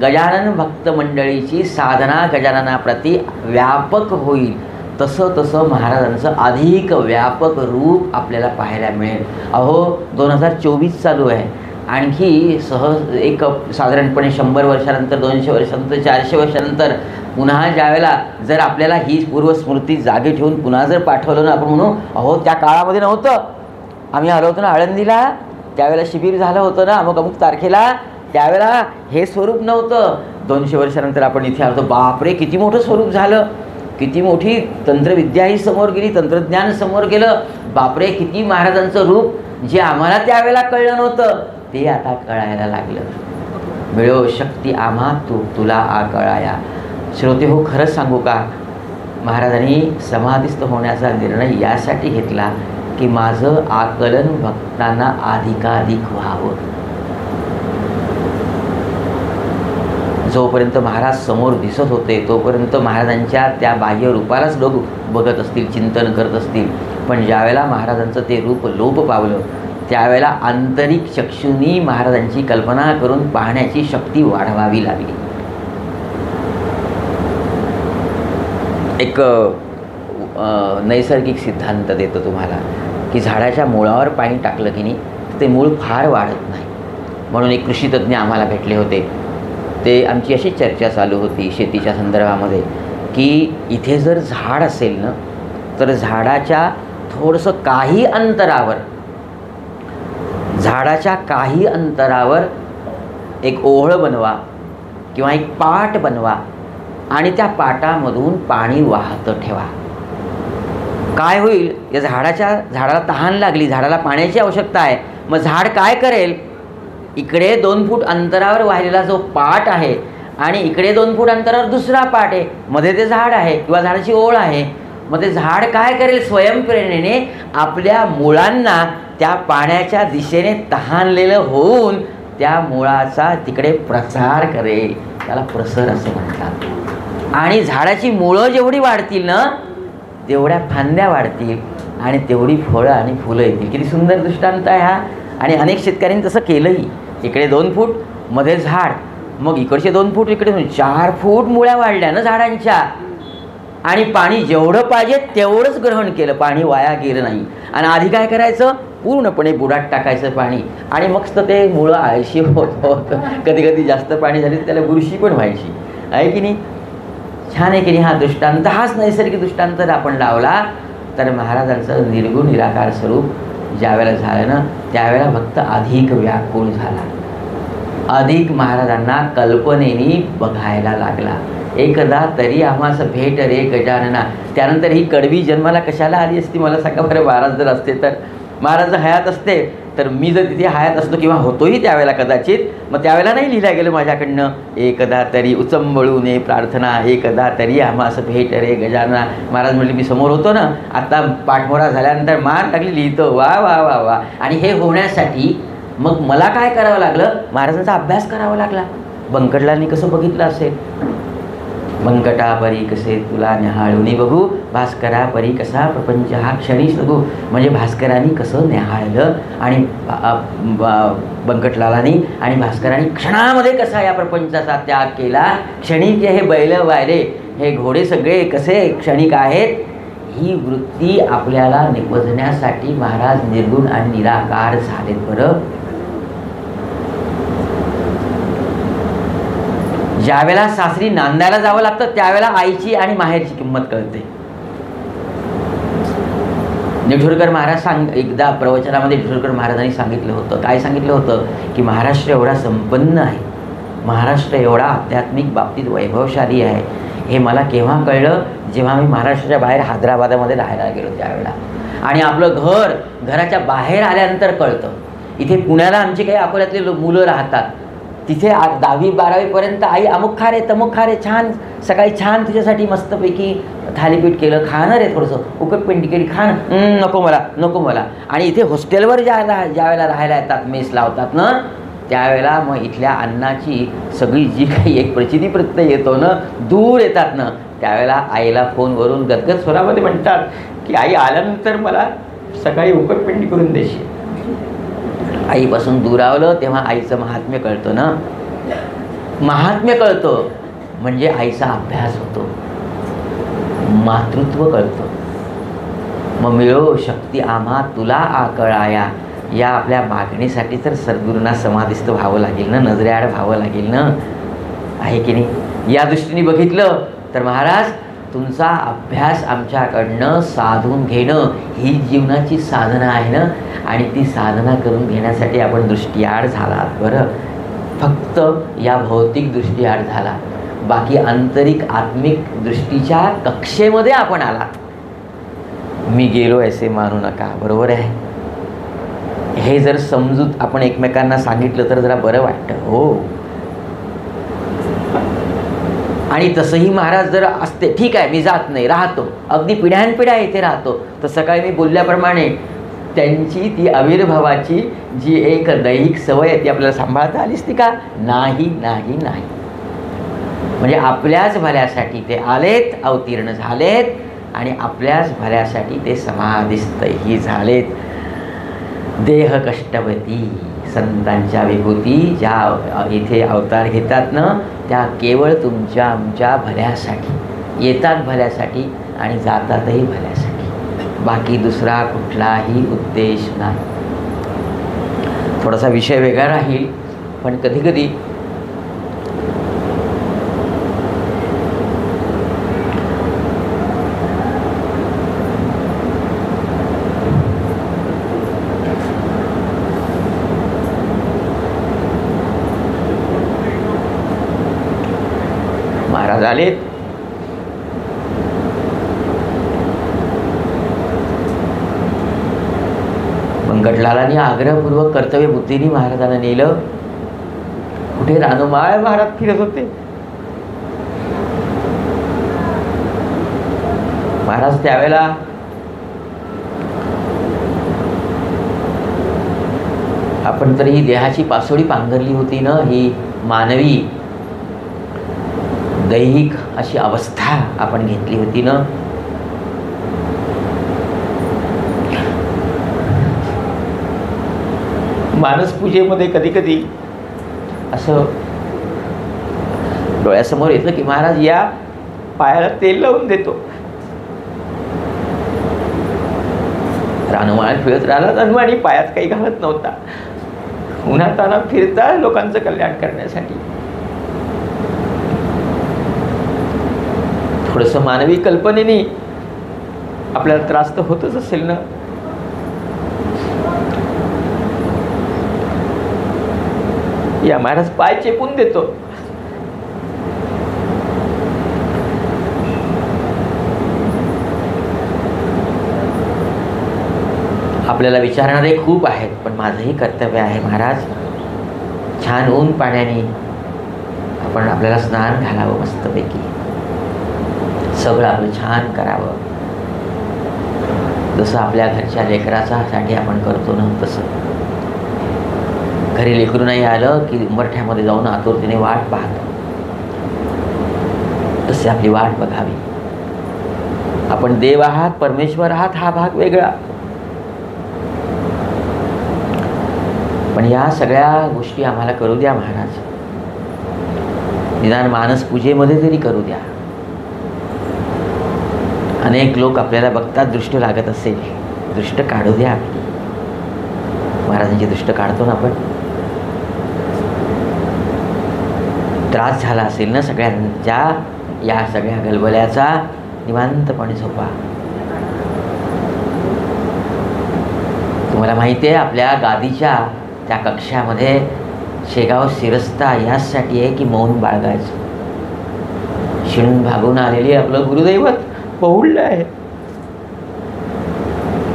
गजानन भक्त मंडळीची साधना गजाननाप्रती व्यापक होईल तसं तसं महाराजांचं अधिक व्यापक रूप आपल्याला पाहायला मिळेल. अहो 2024 चालू आहे, आणखी सहज एक साधारणपणे 100 वर्षानंतर, 200 वर्षानंतर, 400 वर्षानंतर पुन्हा ज्यावेळेला जर आपल्याला ही पूर्वस्मृती जागे ठेवून पुन्हा जर पाठवलं ना, आपण म्हणू अहो त्या काळामध्ये नव्हतं, आम्ही आलो होतो ना आळंदीला, त्यावेळेला शिबिर झालं होतं ना अमुक अमुक तारखेला, त्यावेळेला हे स्वरूप नव्हतं. 200 वर्षानंतर आपण इथे आलो, बापरे किती मोठं स्वरूप झालं, किती मोठी तंत्रविद्याही समोर गेली, तंत्रज्ञान समोर गेलं, बापरे किती महाराजांचं रूप जे आम्हाला त्यावेळेला कळलं नव्हतं ते आता कळायला लागलं. मिळो शक्ती आम्हा तुला आ कळाया. श्रोते हो, खरंच सांगू का, महाराजांनी समाधिस्थ होण्याचा निर्णय यासाठी घेतला की माझं आकलन भक्तांना अधिकाधिक व्हावं. जोपर्यंत महाराज समोर दिसत होते तोपर्यंत महाराजांच्या त्या बाह्य रूपालाच लोक बघत असतील, चिंतन करत असतील, पण ज्यावेळेला महाराजांचं ते रूप लोप पावलं त्यावेळेला आंतरिक चक्षुनी महाराजांची कल्पना करून पाहण्याची शक्ती वाढवावी लागली. एक नैसर्गिक सिद्धांत देतो तुम्हाला की झाडाच्या मुळावर पाणी टाकलं की नाही ते मूळ फार वाढत नाही. म्हणून एक कृषीतज्ञ आम्हाला भेटले होते, ते आमची अशी चर्चा चालू होती शेतीच्या संदर्भामध्ये की इथे जर झाड असेल ना तर झाडाच्या थोडंसं काही अंतरावर एक ओहळ बनवा किंवा एक पाट बनवा आणि त्या पाटामधून पाणी वाहत ठेवा. काय होईल, या झाडाला तहान लागली, झाडाला पाण्याची आवश्यकता आहे, मग झाड काय करेल, इकडे 2 फूट अंतरावर वाहिलेला जो पाट आहे आणि इकडे 2 फूट अंतरावर दुसरा पाट आहे, मध्ये ते झाड आहे किंवा झाडाची ओळ आहे, मग ते झाड काय करेल, स्वयंप्रेरणेने आपल्या मुळांना त्या पाण्याच्या दिशेने तहानलेलं होऊन त्या मुळाचा तिकडे प्रसार करेल. त्याला प्रसर असं म्हणतात. आणि झाडाची मुळं जेवढी वाढतील ना तेवढ्या फांद्या वाढतील आणि तेवढी फळं आणि फुलं येतील. किती सुंदर दृष्टांत आहे हा. आणि अनेक शेतकऱ्यांनी तसं केलंही. इकडे 2 फूट मध्ये झाड, मग इकडचे 2 फूट, इकडे 4 फूट मुळ्या वाढल्या ना झाडांच्या, आणि पाणी जेवढं पाहिजे तेवढंच ग्रहण केलं, पाणी वाया गेलं नाही. आणि आधी काय करायचं, पूर्णपणे बुडात टाकायचं पाणी, आणि मग ते मुळं आळशी होत कधी कधी जास्त पाणी झाली तर त्याला बुरशी पण व्हायची, आहे की नाही. छान आहे की नाही हा दृष्टांत. हाच नैसर्गिक दृष्टांत जर आपण लावला तर महाराजांचं निर्गुण निराकार स्वरूप ज्यावेळेला झालं ना त्यावेळेला भक्त अधिक व्याकुळ झाला, अधिक महाराजांना कल्पनेनी बघायला लागला. एकदा तरी आम्हास भेट रे गजानना. त्यानंतर ही कडवी जन्माला कशाला आली असती मला सांगा बरं. महाराज जर असते तर, महाराज हयात असते तर मी जर तिथे हयात असतो किंवा होतोही त्यावेळेला कदाचित, मग त्यावेळेला नाही लिहिलं गेलं माझ्याकडनं, एकदा तरी उचंबळून प्रार्थना, एकदा तरी आम्हास भेट रे गजानना. महाराज म्हटले मी समोर होतो ना, आता पाठमोरा झाल्यानंतर मान लागली लिहितो. वा वा वा वा. आणि हे होण्यासाठी मग मला काय करावं लागलं, महाराजांचा अभ्यास करावा लागला. बंकटलांनी कसं बघितलं असेल, बंकटा परी कसे तुला न्याहाळूनी बघू, भास्करा परी कसा प्रपंच हा क्षणी बघू. म्हणजे भास्करांनी कसं न्याहाळलं आणि बंकटलालांनी आणि भास्करांनी क्षणामध्ये कसा या प्रपंचाचा त्याग केला. क्षणिक हे बैल वायरे, हे घोडे सगळे कसे क्षणिक आहेत. ही वृत्ती आपल्याला निवजण्यासाठी महाराज निर्गुण आणि निराकार झालेत. बरं, ज्यावेळेला सासरी नांदायला जावं लागतं त्यावेळेला आईची आणि माहेरची किंमत कळते. निठुरकर महाराज एकदा प्रवचनामध्ये निठुरकर महाराजांनी सांगितलं होतं, काय सांगितलं होतं की महाराष्ट्र एवढा संपन्न आहे, महाराष्ट्र एवढा आध्यात्मिक बाबतीत वैभवशाली आहे, हे मला केव्हा कळलं, जेव्हा मी महाराष्ट्राच्या बाहेर हैदराबादामध्ये राहायला गेलो त्यावेळेला. आणि आपलं घराच्या बाहेर आल्यानंतर कळतं. इथे पुण्याला आमची काही अकोल्यातले मुलं राहतात, तिथे 10वी 12वीपर्यंत आई अमुक खा रे तमुक खा रे, छान सकाळी छान तुझ्यासाठी मस्तपैकी थालीपीठ केलं, खाणं रे थोडंसं, उकटपिंडी केली, खाणं, नको मला. आणि इथे हॉस्टेलवर ज्यावेळेला राहायला येतात, मेस लावतात ना, त्यावेळेला मग इथल्या अन्नाची सगळी जी काही एक प्रचिती प्रत्यय येतो ना, दूर येतात ना, त्यावेळेला आईला फोनवरून गदगद स्वरामध्ये म्हणतात की आई आल्यानंतर मला सकाळी उकटपिंडी करून देशील. आईपासून दुरावलं तेव्हा आईचं महात्म्य कळतं ना, महात्म्य कळतं म्हणजे आईचा अभ्यास होतो, मातृत्व कळतं. मग मिळो शक्ती आम्हा तुला आकळाया, या आपल्या मागणीसाठी तर सद्गुरूंना समाधिस्थ व्हावं लागेल ना, नजरेआड व्हावं लागेल ना, आहे की नाही. या दृष्टीने बघितलं तर महाराज तुमचा अभ्यास आमच्याकडनं साधून घेणं ही जीवनाची साधना आहे ना, आणि ती साधना करून घेण्यासाठी आपण दृष्टीआड झालात. बरं, फक्त या भौतिक दृष्टीआड झाला, बाकी आंतरिक आत्मिक दृष्टीच्या कक्षेमध्ये आपण आलात. मी गेलो असे मानू नका. बरोबर आहे. हे जर समजूत आपण एकमेकांना सांगितलं तर जरा बरं वाटतं. हो, आणि तसंही महाराज जर असते, ठीक आहे मी जात नाही, राहतो, अगदी पिढ्यानपिढ्या इथे राहतो, तर सकाळी मी बोलल्याप्रमाणे त्यांची ती आविर्भावाची जी एक दैहिक सवय आहे ती आपल्याला सांभाळता आलीच ती का? नाही नाही नाही. म्हणजे आपल्याच भल्यासाठी ते आलेत, अवतीर्ण झालेत, आणि आपल्याच भल्यासाठी ते समाधिस्थही झालेत. देह कष्टवती संतांच्या विभूती ज्या इथे अवतार घेतात ना, त्या केवळ तुमच्या आमच्या भल्यासाठी येतात, भल्यासाठी आणि जातातही भल्यासाठी, बाकी दुसरा कुठलाही उद्देश नाही. थोडासा विषय वेगळा राहील, पण कधीकधी महाराज आलेत, बंकटलालांनी आग्रहपूर्वक कर्तव्य बुद्धीने महाराजांना नेलं. कुठे रानोमाळ महाराज फिरत होते. महाराज त्यावेळेला आपण तर ही देहाची पासोडी पांघरली होती ना, ही मानवी दैहिक अशी अवस्था आपण घेतली होती ना. मानसपूजेमध्ये कधी कधी असं डोळ्यासमोर येतं की महाराज या पायाला तेल लावून देतो. रानोमाळ्यात फिरत राहिला आणि पायात काही घालत नव्हता, उन्हातानात फिरता लोकांचं कल्याण करण्यासाठी. थोडंसं मानवी कल्पनेने आपल्याला त्रास तर होतच असेल ना. या महाराज पाय चेपून देतो. आपल्याला विचारणारे खूप आहेत, पण माझंही कर्तव्य आहे महाराज, छान ऊन पाण्याने आपण आपल्याला स्नान घालावं, मस्तपैकी सगळं आपलं छान करावं, जसं आपल्या घरच्या लेकरासाठी आपण करतो ना तसं. घरी लेकरू नाही आलं की उंबरठ्यामध्ये जाऊन आतुरतेने वाट पाहतो, तसे आपली वाट बघावी. आपण देव आहात, परमेश्वर आहात, हा भाग वेगळा. पण या सगळ्या गोष्टी आम्हाला करू द्या महाराज, निदान मानस पूजेमध्ये तरी करू द्या. अनेक लोक आपल्याला बघतात, दृष्ट लागत असेल, दृष्ट काढू द्या आपली. महाराजांची दृष्ट काढतो ना आपण. त्रास झाला असेल ना सगळ्यांच्या या सगळ्या गलबल्याचा, निवांतपणे झोपा. तुम्हाला माहिती आहे आपल्या गादीच्या त्या कक्षामध्ये शेगाव शिरस्ता यासाठी आहे की मौन बाळगायचं. शिणून भागून आलेली आपलं गुरुदैवत पहुडलं आहे.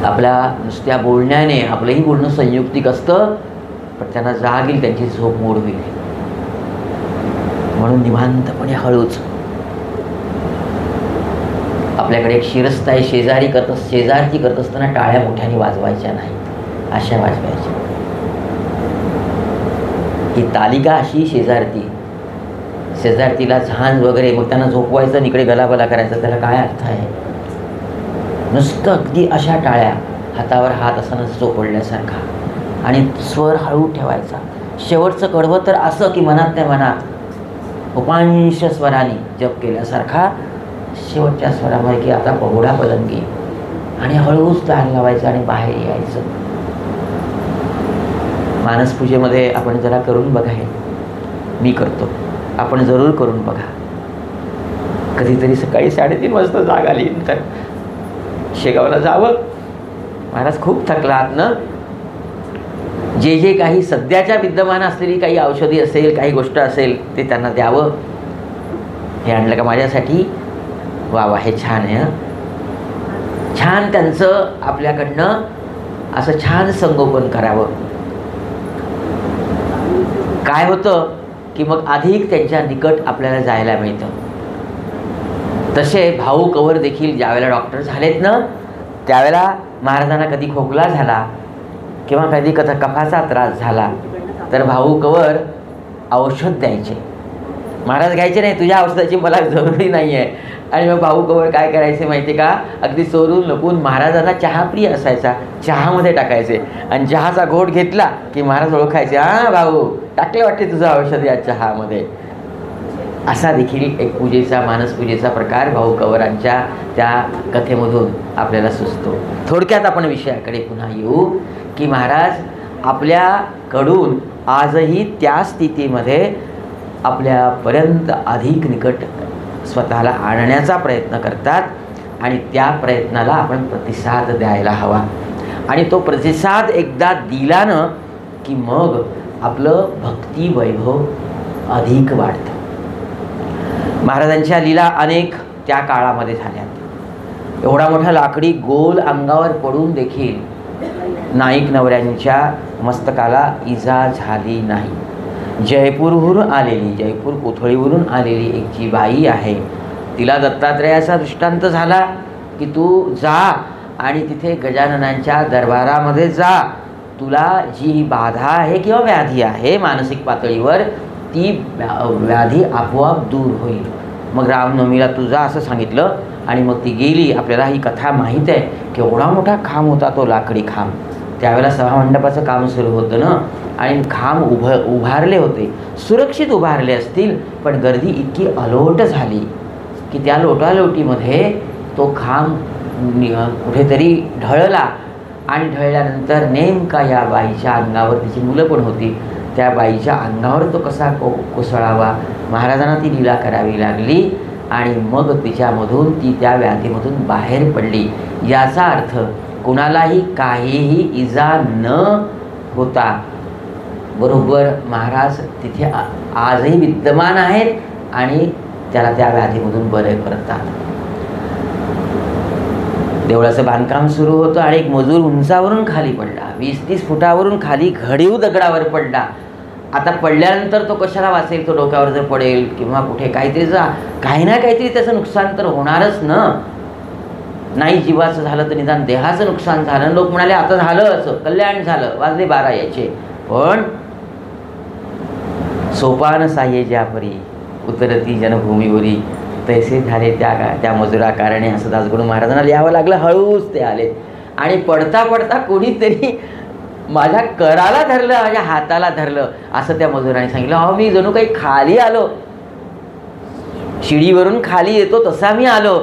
आपल्या नुसत्या बोलण्याने आपलंही बोलणं संयुक्तिक असतं, पण त्यांना जाग येईल, त्यांची झोप मोड होईल. म्हणून निवांतपणे हळूच. आपल्याकडे एक शिरस्ता आहे, शेजारची करत असताना टाळ्या मोठ्याने वाजवायच्या नाहीत, अशा वाजवायच्या. ही तालिका अशी शेजारतीला झांज वगैरे, मग त्यांना झोपवायचं आणि इकडे गलाबला करायचा, त्याला काय अर्थ आहे? नुसतं अगदी अशा टाळ्या, हातावर हात असा नसतो पडल्यासारखा, आणि स्वर हळू ठेवायचा. शेवटचं कडवं तर असं की मनात त्या मनात उपांश स्वराने जप केल्यासारखा शेवटच्या स्वरामध्ये की आता पगोडा पलंगी, आणि हळूच ताल लावायचं आणि बाहेर यायचं. मानसपूजेमध्ये आपण जरा करून बघा, हे मी करतो, आपण जरूर करून बघा. कधीतरी सकाळी 3:30 वाजता जाग आली तर शेगावला जावं. महाराज खूप थकलात ना, जे काही सध्याच्या विद्यमान असलेली काही औषधी असेल, काही गोष्ट असेल, ते त्यांना द्यावं. हे आणलं का माझ्यासाठी, वा वा, हे छान आहे. छान त्यांचं आपल्याकडनं असं छान संगोपन करावं. काय होतं की मग अधिक त्यांच्या निकट आपल्याला जायला मिळतं. तसे भाऊ कवर देखील ज्यावेळेला डॉक्टर झालेत ना, त्यावेळेला महाराजांना कधी खोकला झाला किंवा कधी कफाचा त्रास झाला तर भाऊ कवर औषध द्यायचे. महाराज घ्यायचे नाही, तुझ्या औषधाची मला जरुरी नाही आहे. आणि मग भाऊ कवर काय करायचे माहिती का, अगदी चोरून लपून महाराजांना चहा प्रिय असायचा, चहामध्ये टाकायचे, आणि चहाचा घोट घेतला की महाराज ओळखायचे, हां भाऊ टाकले वाटते तुझं औषध या चहामध्ये. असा देखील एक पूजेचा, मानसपूजेचा प्रकार भाऊ कवरांच्या त्या कथेमधून आपल्याला सुचतो. थोडक्यात आपण विषयाकडे पुन्हा येऊ की महाराज आपल्याकडून आजही त्या स्थितीमध्ये आपल्यापर्यंत अधिक निकट स्वतःला आणण्याचा प्रयत्न करतात, आणि त्या प्रयत्नाला आपण प्रतिसाद द्यायला हवा. आणि तो प्रतिसाद एकदा दिला ना की मग आपलं भक्ती वैभव अधिक वाढतं. महाराजांच्या लीला अनेक त्या काळामध्ये झाल्या. एवढा मोठा लाकडी गोल अंगावर पडून देखील नाईक नवऱ्यांच्या मस्तकाला इजा झाली नाही. जयपूरवरून आलेली, जयपूर कोथळीवरून आलेली एक जी बाई आहे, तिला दत्तात्रेयाचा दृष्टांत झाला की तू जा आणि तिथे गजाननांच्या दरबारामध्ये जा, तुला जी बाधा आहे किंवा व्याधी आहे मानसिक पातळीवर, ती व्याधी आपोआप दूर होईल. मग रामनवमीला तू जा असं सांगितलं, आणि मग ती गेली. आपल्याला ही कथा माहीत आहे की एवढा मोठा खांब होता तो लाकडी खांब. त्यावेळेला सभामंडपाचं काम सुरू होतं ना, आणि खांब उभारले होते, सुरक्षित उभारले असतील, पण गर्दी इतकी अलोट झाली की त्या लोटालोटीमध्ये तो खांब कुठेतरी ढळला, आणि ढळल्यानंतर नेमका या बाईच्या अंगावर, तिची मुलं पण होती, त्या बाईच्या अंगावर तो कसा कोसळावा, महाराजांना ती लीला करावी लागली, आणि मग तिच्यामधून ती त्या व्याधीमधून बाहेर पडली. याचा अर्थ कुणालाही काहीही इजा न होता बरोबर महाराज तिथे आजही विद्यमान आहेत, आणि त्याला त्या व्याधीमधून बरे करतात. देवळाचं बांधकाम सुरू होतं आणि एक मजूर उंचावरून खाली पडला, 20-30 फुटावरून खाली घडीव दगडावर पडला. आता पडल्यानंतर तो कशाला वाचेल? तो डोक्यावर जर पडेल किंवा कुठे काहीतरी काही ना काहीतरी त्याचं नुकसान तर होणारच ना. नाही जीवाचं झालं तर निदान देहाचं नुकसान झालं. लोक म्हणाले आता झालं, असं कल्याण झालं, वाजले 12 याचे. पण सोपान साये ज्या परी उतरती जनभूमीवरी तैसे झाले त्या मजुरा कारणे, असं दासगुरू महाराजांना लिहावं लागलं. हळूच ते आले आणि पडता पडता कोणीतरी माझ्या कराला धरलं, माझ्या हाताला धरलं, असं त्या मजुराने सांगितलं. अहो मी जणू काही खाली आलो, शिडीवरून खाली येतो तसा मी आलो.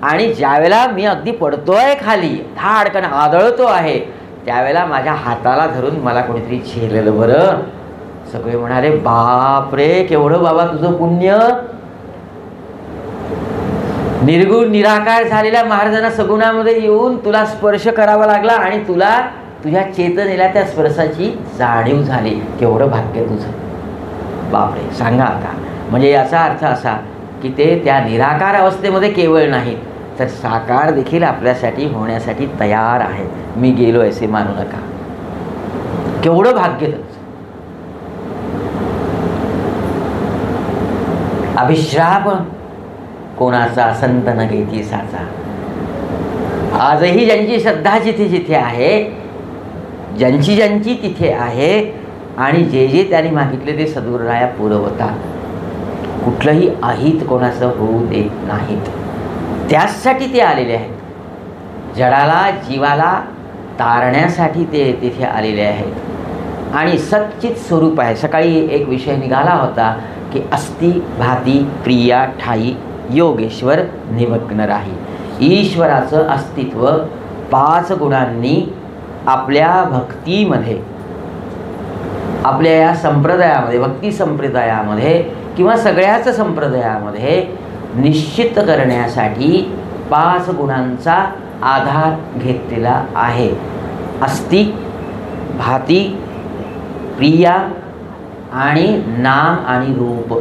आणि ज्यावेळेला मी अगदी पडतोय खाली, धाडकन आदळतो आहे, त्यावेळेला माझ्या हाताला धरून मला कोणीतरी झेललं. बरं, सगळे म्हणाले बाप रे, केवढं बाबा तुझं पुण्य. निर्गुण निराकार झालेल्या महाराजांना सगुणामध्ये येऊन तुला स्पर्श करावा लागला आणि तुला तुझ्या चेतनेला त्या स्पर्शाची जाणीव झाली. केवढं भाग्य तुझं. बापरे, सांगा आता. म्हणजे याचा अर्थ असा की ते त्या निराकार अवस्थेमध्ये केवळ नाहीत, तर साकार देखील आपल्यासाठी होण्यासाठी तयार आहे. मी गेलो असे मानू नका. केवढं भाग्य तुझं. अभिश्राप कोणाचा संत न घेती साचा. आजही ज्यांची श्रद्धा जिथे जिथे आहे, ज्यांची ज्यांची तिथे आहे आणि जे जे त्यांनी मागितले ते सद्गुरुराया पुरवतात. कुठलंही अहित कोणाचं होऊ देत नाहीत. त्याचसाठी ते आलेले आहेत. जडाला जीवाला तारण्यासाठी ते तिथे आलेले आहेत. आणि सच्चित स्वरूप आहे. सकाळी एक विषय निघाला होता की अस्ति भाती प्रिया ठाई योगेश्वर निमग्न राही. ईश्वराचं अस्तित्व 5 गुणांनी आपल्या भक्तीमध्ये, आपल्या या संप्रदायामध्ये, भक्ती संप्रदायामध्ये किंवा सगळ्याच संप्रदायामध्ये निश्चित करण्यासाठी 5 गुणांचा आधार घेतलेला आहे. अस्ति, भाती, प्रिया आणि नाम आणि रूप.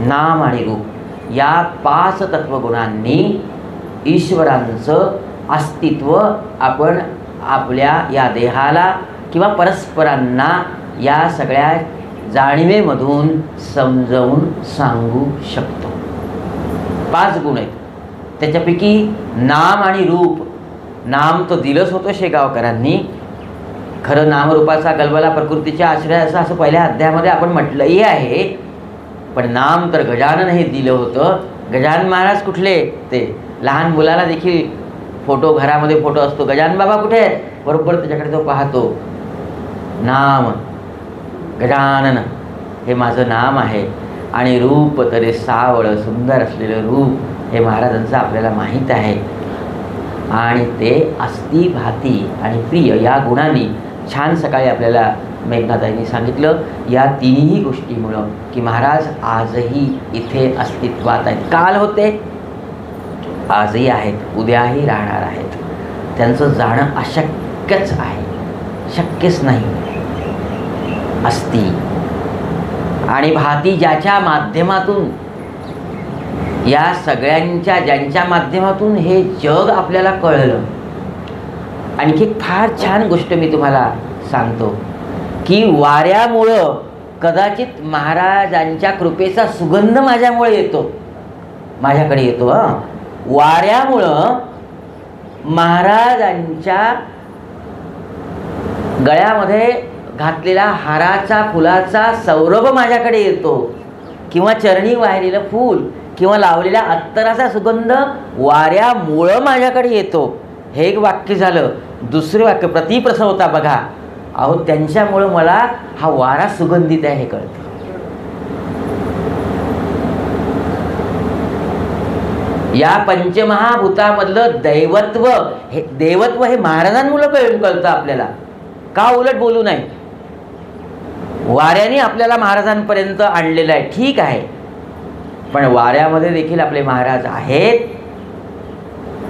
नाम आणि रूप या 5 तत्वगुणांनी ईश्वरांचं अस्तित्व आपण आपल्या या देहाला किंवा परस्परांना या सगळ्या जाणीवेमधून समजावून सांगू शकतो. 5 गुण आहेत. त्याच्यापैकी नाम आणि रूप. नाम तर दिलंच होतं शेगावकरांनी. खरं नामरूपाचा गलबला प्रकृतीच्या आश्रयाचा असं पहिल्या अध्यायामध्ये आपण म्हटलंही आहे. पण नाम तर गजानन हे दिलं होतं. गजानन महाराज कुठले? ते लहान मुलाला देखील फोटो, घरामध्ये फोटो असतो, गजानन बाबा कुठे आहेत, बरोबर त्याच्याकडे तो पाहतो. नाम गजानन हे माझं नाम आहे. आणि रूप तरी सावळ सुंदर असलेलं रूप हे महाराजांचं आपल्याला माहीत आहे. आणि ते अस्ति, भाती आणि प्रिय या गुणांनी छान सकाळी आपल्याला मेघनाथांनी सांगितलं. या तिन्ही गोष्टीमुळं की महाराज आजही इथे अस्तित्वात आहेत. काल होते, आजही आहेत, उद्याही राहणार आहेत. त्यांचं जाणं अशक्यच आहे, शक्यच नाही. अस्ति आणि भाती, ज्याच्या माध्यमातून या सगळ्यांच्या, ज्यांच्या माध्यमातून हे जग आपल्याला कळलं. आणखी एक फार छान गोष्ट मी तुम्हाला सांगतो की वाऱ्यामुळं कदाचित महाराजांच्या कृपेचा सुगंध माझ्यामुळे येतो, माझ्याकडे येतो. वाऱ्यामुळं महाराजांच्या गळ्यामध्ये घातलेला हाराचा, फुलाचा सौरभ माझ्याकडे येतो, किंवा चरणी वाहिलेलं फूल किंवा लावलेल्या अत्तराचा सुगंध वाऱ्यामुळं माझ्याकडे येतो. हे एक वाक्य झालं. दुसरं वाक्य प्रतिप्रसवता बघा. अहो त्यांच्यामुळं मला हा वारा सुगंधित आहे हे कळतं. या पंचमहाभूतामधलं दैवत्व, हे देवत्व हे महाराजांमुळं कळतं आपल्याला. का उलट बोलू नाही? वाऱ्याने आपल्याला महाराजांपर्यंत आणलेलं आहे, ठीक आहे. पण वाऱ्यामध्ये देखील आपले महाराज आहेत.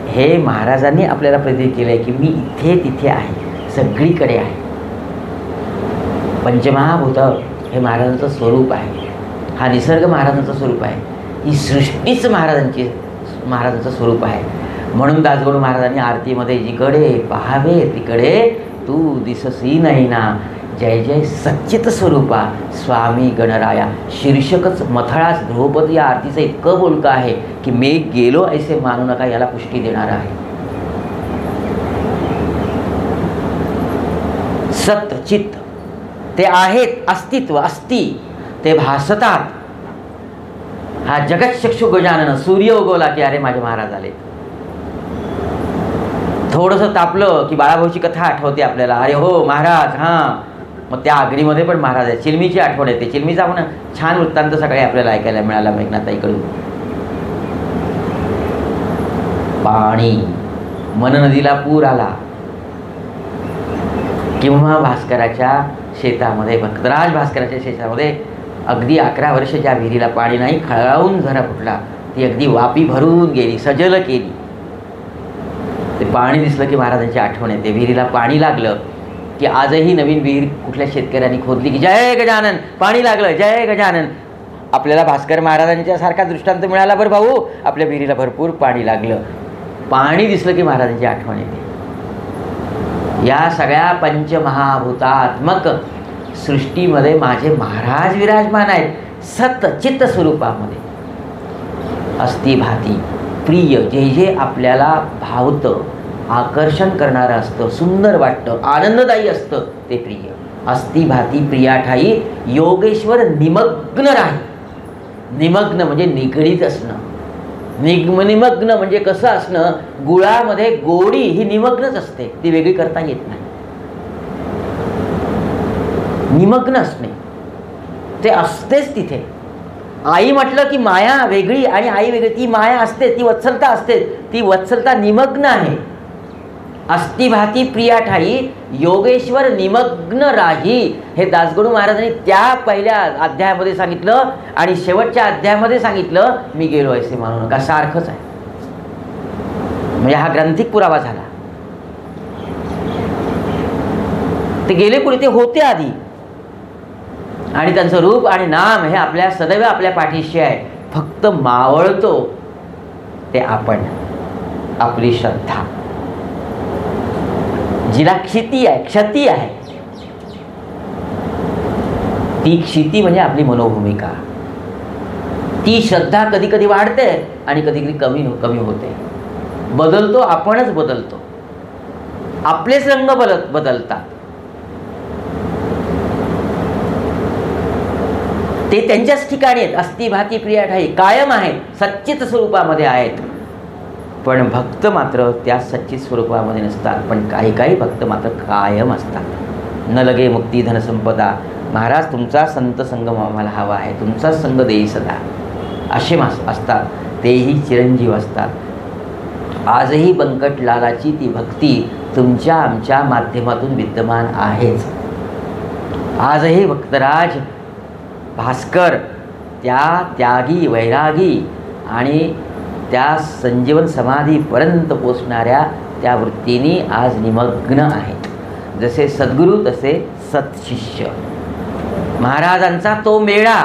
हे महाराजांनी आपल्याला प्रतीत केलं आहे की मी इथे तिथे आहे, सगळीकडे आहे. पंचमहाभूत हे महाराजांचं स्वरूप आहे. हा निसर्ग महाराजांचं स्वरूप आहे. ही सृष्टीच महाराजांचं स्वरूप आहे. म्हणून दासगणू महाराजांनी आरतीमध्ये जिकडे पाहावे तिकडे तू दिससी नाही ना, जय जय सच्चित स्वरूपा स्वामी गणराया. शीर्षकच मथळाच ध्रुवपद या आरतीचं इतकं बोलकं आहे की मी गेलो ऐसे मानू नका याला पुष्टी देणार आहे. सत चित्त ते आहेत, अस्तित्व अस्ति, ते भासतात. हा जगतचक्षु गजानन सूर्य उगवला की अरे माझे महाराज आले. थोडंसं तापलं की बाळाभाऊची कथा आठवते आपल्याला, अरे हो महाराज हां. मग त्या अग्नीमध्ये पण महाराज आहे. चिलमीची आठवण येते. चिलमीचा पण छान वृत्तांत सकाळी आपल्याला ऐकायला मिळाला मेघनाथाईकडून. पाणी, मन नदीला पूर आला किंवा भास्कराच्या शेतामध्ये, भक्तराज भास्कराच्या शेतामध्ये अगदी 11 वर्ष ज्या विहिरीला पाणी नाही, खळावून झरा फुटला, ती अगदी वापी भरून गेली, सजल केली. ते पाणी दिसलं की महाराजांची आठवण येते. विहिरीला पाणी लागलं की आजही नवीन विहीर कुठल्या शेतकऱ्यांनी खोदली की जय गजानन, पाणी लागलं जय गजानन. आपल्याला भास्कर महाराजांच्या सारखा दृष्टांत मिळाला बरं भाऊ. आपल्या विहिरीला भरपूर पाणी लागलं. पाणी दिसलं की महाराजांची आठवण येते. या सगळ्या पंचमहाभूतात्मक सृष्टीमध्ये माझे महाराज विराजमान आहेत, सत चित्त स्वरूपामध्ये. अस्ति भाती प्रिय, जे जे आपल्याला भावतं, आकर्षण करणारं असतं, सुंदर वाटतं, आनंददायी असतं ते प्रिय. अस्ति भाती प्रिया ठाई योगेश्वर निमग्न राही. निमग्न म्हणजे निगडीत असणं. निमग्न म्हणजे कसं असणं, गुळामध्ये गोडी ही निमग्नच असते, ती वेगळी करता येत नाही. निमग्न असणे ते असतेच तिथे. आई म्हटलं की माया वेगळी आणि आई वेगळी, ती माया असते, ती वत्सलता असते, ती वत्सलता निमग्न आहे. अस्ति भाती प्रिया ठाई योगेश्वर निमग्न राही. हे दासगणू महाराजांनी त्या पहिल्या अध्यायामध्ये सांगितलं आणि शेवटच्या अध्यायामध्ये सांगितलं मी गेलो ऐसे मानू नका. सारखंच आहे. म्हणजे हा ग्रंथिक पुरावा झाला. ते गेले कुठे, ते होते आधी आणि त्यांचं रूप आणि नाम हे आपल्या सदैव आपल्या पाठीशी आहे. फक्त मावळतो ते आपण, आपली श्रद्धा. जिला क्षिती आहे, क्षती आहे, ती क्षिती म्हणजे आपली मनोभूमिका. ती श्रद्धा कधी कधी वाढते आणि कधी कधी कमी होते. बदलतो, आपणच बदलतो, आपलेच रंग बदलतात. ते त्यांच्याच ठिकाणी आहेत. अस्ति भाती प्रिया ठाई कायम आहेत, सच्चित स्वरूपामध्ये आहेत. पण भक्त मात्र त्या सच्चित स्वरूपामध्ये नसतात. पण काही काही भक्त मात्र कायम असतात. न लगे मुक्ती धनसंपदा. महाराज तुमचा संत संगम आम्हाला हवा आहे, तुमचा संग देई सदा, असे असतात. तेही चिरंजीव असतात. आजही बंकटलालाची ती भक्ती तुमच्या आमच्या माध्यमातून विद्यमान आहेच. आजही भक्तराज भास्कर त्या त्यागी वैरागी आणि त्या संजीवन समाधीपर्यंत पोचणाऱ्या त्या वृत्तीने आज निमग्न आहेत. जसे सद्गुरू तसे सत्शिष्य. महाराजांचा तो मेळा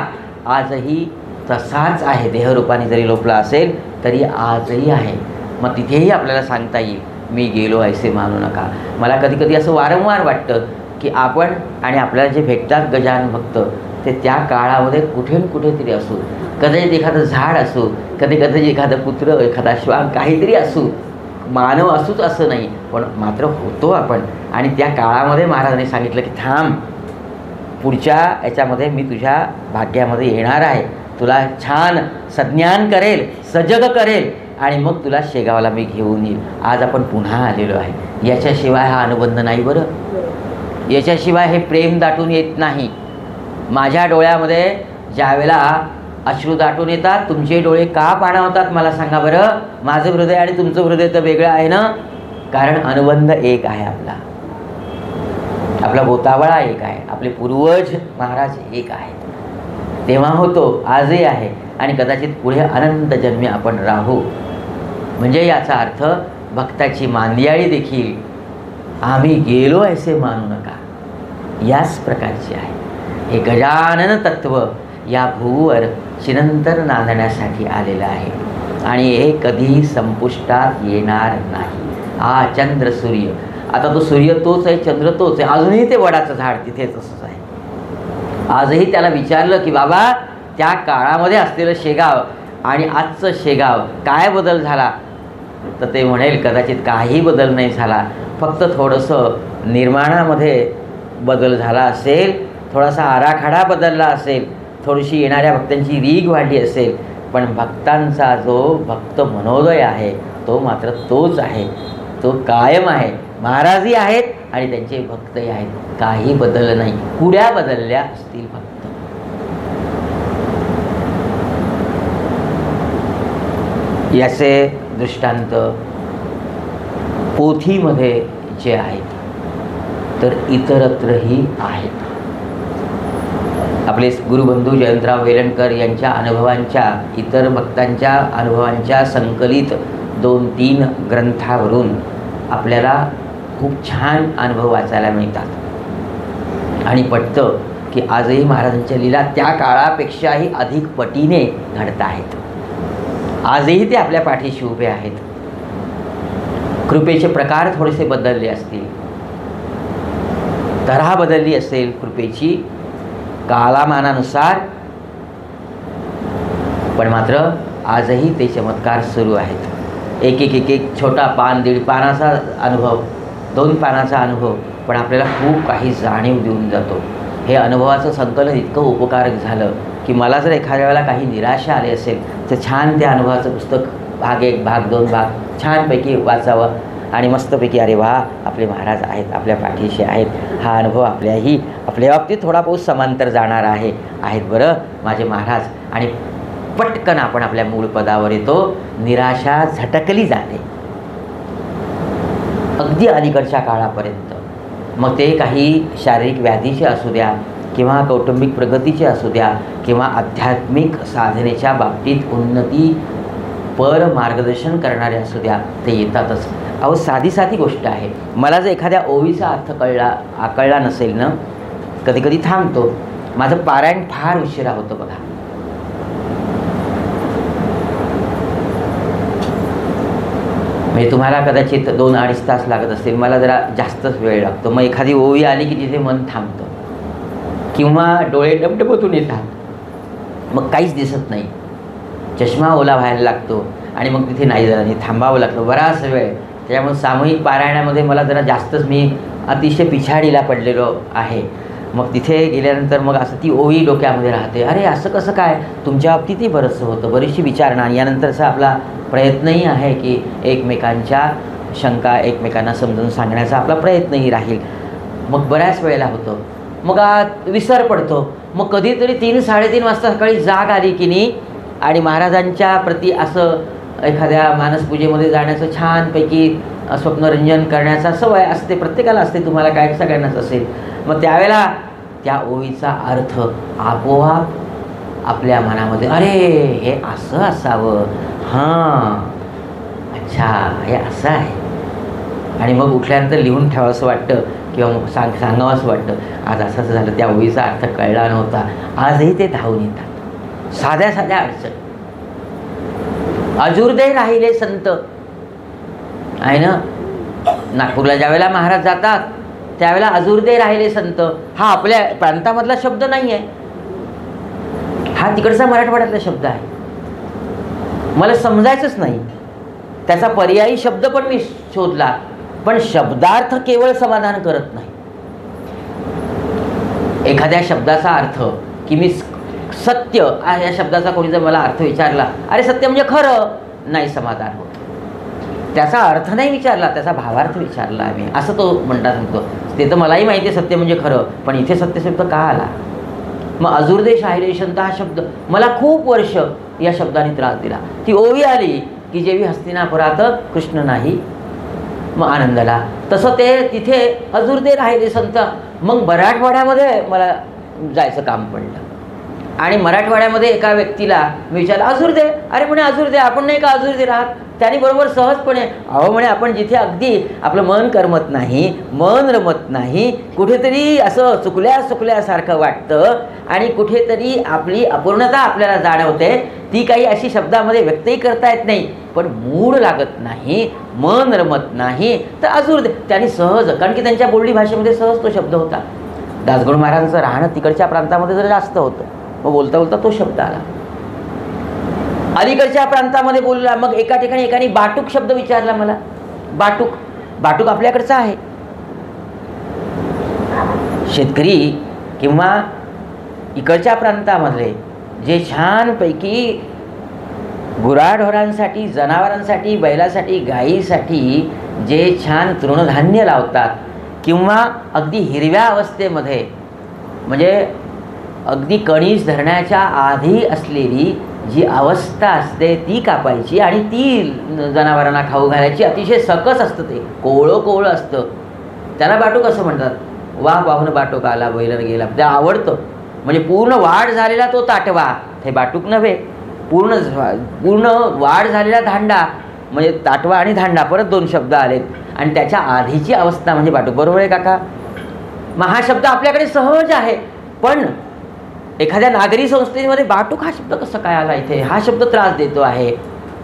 आजही तसाच आहे. देहरूपाने जरी लोपला असेल तरी आजही आहे. मग तिथेही आपल्याला सांगता येईल मी गेलो ऐसे मानू नका. मला कधी कधी असं वारंवार वाटतं की आपण आणि आपल्याला जे भेटतात गजानन भक्त ते त्या काळामध्ये कुठे कुठेतरी असू, कदाचित एखादं झाड असू, कधी एखादं कुत्रं, एखादा श्वान, काहीतरी असू, मानव असूच असं नाही, पण मात्र होतो आपण. आणि त्या काळामध्ये महाराजांनी सांगितलं की थांब, पुढच्या याच्यामध्ये मी तुझ्या भाग्यामध्ये येणार आहे, तुला छान सज्ञान करेल, सजग करेल आणि मग तुला शेगावला मी घेऊन येईल. आज आपण पुन्हा आलेलो आहे. याच्याशिवाय हा अनुबंध नाही बरं. याच्याशिवाय हे प्रेम दाटून येत नाही. माझ्या डोळ्यामध्ये ज्यावेळेला अश्रू दाटून येतात, तुमचे डोळे का पाणावतात मला सांगा बरं. माझं हृदय आणि तुमचं हृदय तर वेगळं आहे ना, कारण अनुबंध एक आहे आपला. आपला गोतावळा एक आहे, आपले पूर्वज महाराज एक आहेत. तेव्हा होतो, आजही आहे आणि कदाचित पुढे अनंत जन्मी आपण राहू. म्हणजे याचा अर्थ भक्ताची मांदियाळी देखील आम्ही गेलो ऐसे मानू नका याच प्रकारची आहे. हे गजानन तत्व या भूवर चिरंतर नांदण्यासाठी आलेलं आहे. आणि हे कधीही संपुष्टात येणार नाही. हा चंद्र सूर्य, आता तो सूर्य तोच आहे, चंद्र तोच आहे, अजूनही ते वडाचं झाड तिथे तसंच आहे. आजही त्याला विचारलं की बाबा त्या काळामध्ये असलेलं शेगाव आणि आजचं शेगाव काय बदल झाला, तर ते म्हणेल कदाचित काही बदल नाही झाला, फक्त थोडंसं निर्माणामध्ये बदल झाला असेल, थोडासा आराखडा बदलला असेल, थोडीशी येणाऱ्या भक्तांची रीघ वाढली असेल, पण भक्तांचा जो भक्त मनोदय आहे तो मात्र तोच आहे, तो कायम आहे. महाराजही आहेत आणि त्यांचे भक्तही आहेत, काही बदल नाही. कुड्या बदलल्या असतील फक्त. याचे दृष्टांत पोथीमध्ये जे आहेत तर इतरत्रही आहेत. आपले गुरुबंधू जयंतराव वेलणकर यांच्या अनुभवांच्या, इतर भक्तांच्या अनुभवांच्या संकलित 2-3 ग्रंथावरून आपल्याला खूप छान अनुभव वाचायला मिळतात आणि पटतं की आजही महाराजांच्या लीला त्या काळापेक्षाही अधिक पटीने घडत आहेत. आजही ते आपल्या पाठीशी उभे आहेत. कृपेचे प्रकार थोडेसे बदलले असतील, तऱ्हा बदलली असेल कृपेची कालामानानुसार, पण मात्र आजही ते चमत्कार सुरू आहेत. एक छोटा पान, 1.5 पानाचा अनुभव, 2 पानाचा अनुभव, पण आपल्याला खूप काही जाणीव देऊन जातो. हे अनुभवाचं संकलन इतकं उपकारक झालं की मला जर एखाद्या वेळेला काही निराशा आली असेल तर छान त्या अनुभवाचं पुस्तक भाग 1, भाग 2, भाग छानपैकी वाचावं आणि मस्तपैकी अरे वा आपले महाराज आहेत, आपल्या पाठीशी आहेत, हा अनुभव आपल्या बाबतीत थोडा बहुत समांतर जाणार आहेत बरं माझे महाराज, आणि पटकन आपण आपल्या मूळ पदावर येतो. निराशा झटकली जाते अगदी अलीकडच्या काळापर्यंत. मग ते काही शारीरिक व्याधीचे असू द्या किंवा कौटुंबिक प्रगतीचे असू द्या किंवा आध्यात्मिक साधनेच्या बाबतीत उन्नती पर मार्गदर्शन करणारे असू द्या, ते येतातच. अहो साधी गोष्ट आहे. मला जर एखाद्या ओवीचा अर्थ कळला नसेल ना, कधी थांबतो. माझं पारायण फार उशिरा होतं बघा. म्हणजे तुम्हाला कदाचित 2-2.5 तास लागत असतील, मला जरा जास्तच वेळ लागतो. मग एखादी ओवी आली की तिथे मन थांबतं किंवा डोळे डबडबतून येतात, मग काहीच दिसत नाही, चष्मा ओला व्हायला लागतो आणि मग तिथे नाही जरा थांबावं लागतं बराच वेळ. त्याच्यामुळे सामूहिक पारायणामध्ये मला जरा जास्तच, मी अतिशय पिछाडीला पडलेलो आहे. मग तिथे गेल्यानंतर मग असं ती ओवी डोक्यामध्ये राहते, अरे असं कसं काय, तुमच्या बाबतीतही बरंचसं होतं, बरीचशी विचारणा. यानंतरचा आपला प्रयत्नही आहे की एकमेकांच्या शंका एकमेकांना समजून सांगण्याचा आपला प्रयत्नही राहील. मग बऱ्याच वेळेला होतं, मग विसर पडतो. मग कधीतरी 3-3:30 वाजता सकाळी जाग आली की नाही आणि महाराजांच्या प्रती असं एखाद्या मानसपूजेमध्ये जाण्याचं छानपैकी स्वप्नरंजन करण्याचा सवय असते, प्रत्येकाला असते, तुम्हाला काय सगळ्यांनाच असेल. मग त्यावेळेला त्या ओवीचा अर्थ आपोआप आपल्या मनामध्ये, अरे हे असं असावं, हां अच्छा हे असं आहे, आणि मग उठल्यानंतर लिहून ठेवावंसं वाटतं किंवा मग सांगावंसं वाटतं, आज असंच झालं, त्या ओवीचा अर्थ कळला नव्हता. आजही ते धावून येतात. साध्या अडचण. अजुर्दय राहिले संत आहे ना. नागपूरला ज्यावेळेला महाराज जातात त्यावेळेला अजुर्दय राहिले संत हा आपल्या प्रांतामधला शब्द नाही आहे, हा तिकडचा मराठवाड्यातला शब्द आहे. मला समजायचंच नाही, त्याचा पर्यायी शब्द पण मी शोधला, पण शब्दार्थ केवळ समाधान करत नाही. एखाद्या शब्दाचा अर्थ की मी सत्य या शब्दाचा कोणी जर मला अर्थ विचारला, अरे सत्य म्हणजे खरं, नाही समाधान होत. त्याचा अर्थ नाही विचारला, त्याचा भावार्थ विचारला आम्ही, असं तो म्हणतो. ते तर मलाही माहिती आहे सत्य म्हणजे खरं, पण इथे सत्य शब्द का आला. मग अजुर्दे शाहिरे संत हा शब्द मला खूप वर्ष या शब्दाने त्रास दिला. ती ओवी आली की जेवी हस्तिनापुरात कृष्ण नाही, मग आनंदाला. तसं ते तिथे अजुर्दे राहिले संत. मग मराठवाड्यामध्ये मला जायचं काम पडलं आणि मराठवाड्यामध्ये एका व्यक्तीला मी विचारलं, अजुर्दे, अरे म्हणे अजुर्दे, आपण नाही का अजुर्दे राहत. त्याने बरोबर सहजपणे अहो म्हणे आपण जिथे अगदी आपलं मन करमत नाही, मन रमत नाही, कुठेतरी असं चुकल्यासारखं वाटतं आणि कुठेतरी आपली अपूर्णता आपल्याला जाणवते, ती काही अशी शब्दामध्ये व्यक्तही करता येत नाही, पण मूड लागत नाही, मन रमत नाही, तर अजून त्यांनी सहज, कारण की त्यांच्या बोलणी भाषेमध्ये सहज तो शब्द होता. दासगणू महाराजांचं राहणं तिकडच्या प्रांतामध्ये जरा जास्त होतं, मग बोलता बोलता तो शब्द आला. अलीकडच्या प्रांतामध्ये बोलला, मग एका ठिकाणी एकाने बाटूक शब्द विचारला मला. बाटूक आपल्याकडचा आहे. शेतकरी किंवा इकडच्या प्रांतामधले जे छानपैकी गुराढोरांसाठी, जनावरांसाठी, बैलासाठी, गायीसाठी जे छान तृणधान्य लावतात किंवा अगदी हिरव्या अवस्थेमध्ये म्हणजे अगदी कणीस धरण्याच्या आधी असलेली जी अवस्था असते ती कापायची आणि ती जनावरांना खाऊ घालायची. अतिशय सकस असतं, ते कोवळं असतं, त्याला बाटूक असं म्हणतात. वाह पाहून बाटूक आला बैलन गेला, ते आवडतं. म्हणजे पूर्ण वाढ झालेला तो ताटवा, हे बाटूक नव्हे, पूर्ण वाढ झालेला धांडा म्हणजे ताटवा आणि धांडा, परत दोन शब्द आलेत. आणि त्याच्या आधीची अवस्था म्हणजे बाटूक. बरोबर आहे काका? मग हा शब्द आपल्याकडे सहज आहे, पण एखाद्या नागरी संस्थेमध्ये बाटूक हा शब्द कसं काय आला इथे, हा शब्द त्रास देतो आहे.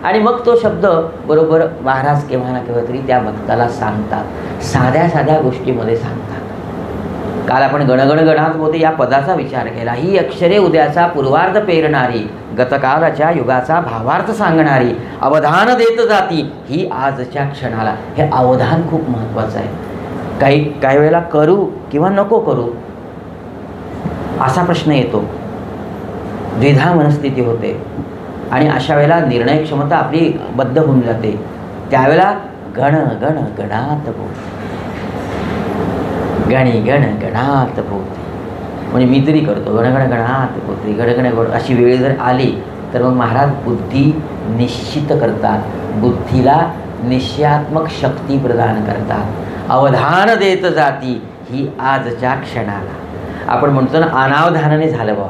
आणि मग तो शब्द बरोबर महाराज केव्हा ना केव्हा तरी त्या भक्ताला सांगतात, साध्या गोष्टीमध्ये सांगतात. काल आपण गणगण गणात होते या पदाचा विचार केला. ही अक्षरे उद्याचा पूर्वार्ध पेरणारी, गतकालाच्या युगाचा भावार्थ सांगणारी, अवधान देत जाती ही आजच्या क्षणाला. हे अवधान खूप महत्त्वाचं आहे. काही वेळेला करू किंवा नको करू असा प्रश्न येतो, द्विधा मनस्थिती होते आणि अशा वेळेला निर्णय क्षमता आपली बद्ध होऊन जाते. त्यावेळेला गण गण गणात बोलते, गणी गण गणात बोलते, म्हणजे मी तरी करतो गण गण गणात बोलते, गण गण अशी वेळ जर आली तर मग महाराज बुद्धी निश्चित करतात, बुद्धीला निश्चयात्मक शक्ती प्रदान करतात. अवधान देत जाती ही आजच्या क्षणाला. आपण म्हणतो ना अनावधानाने झालं बा,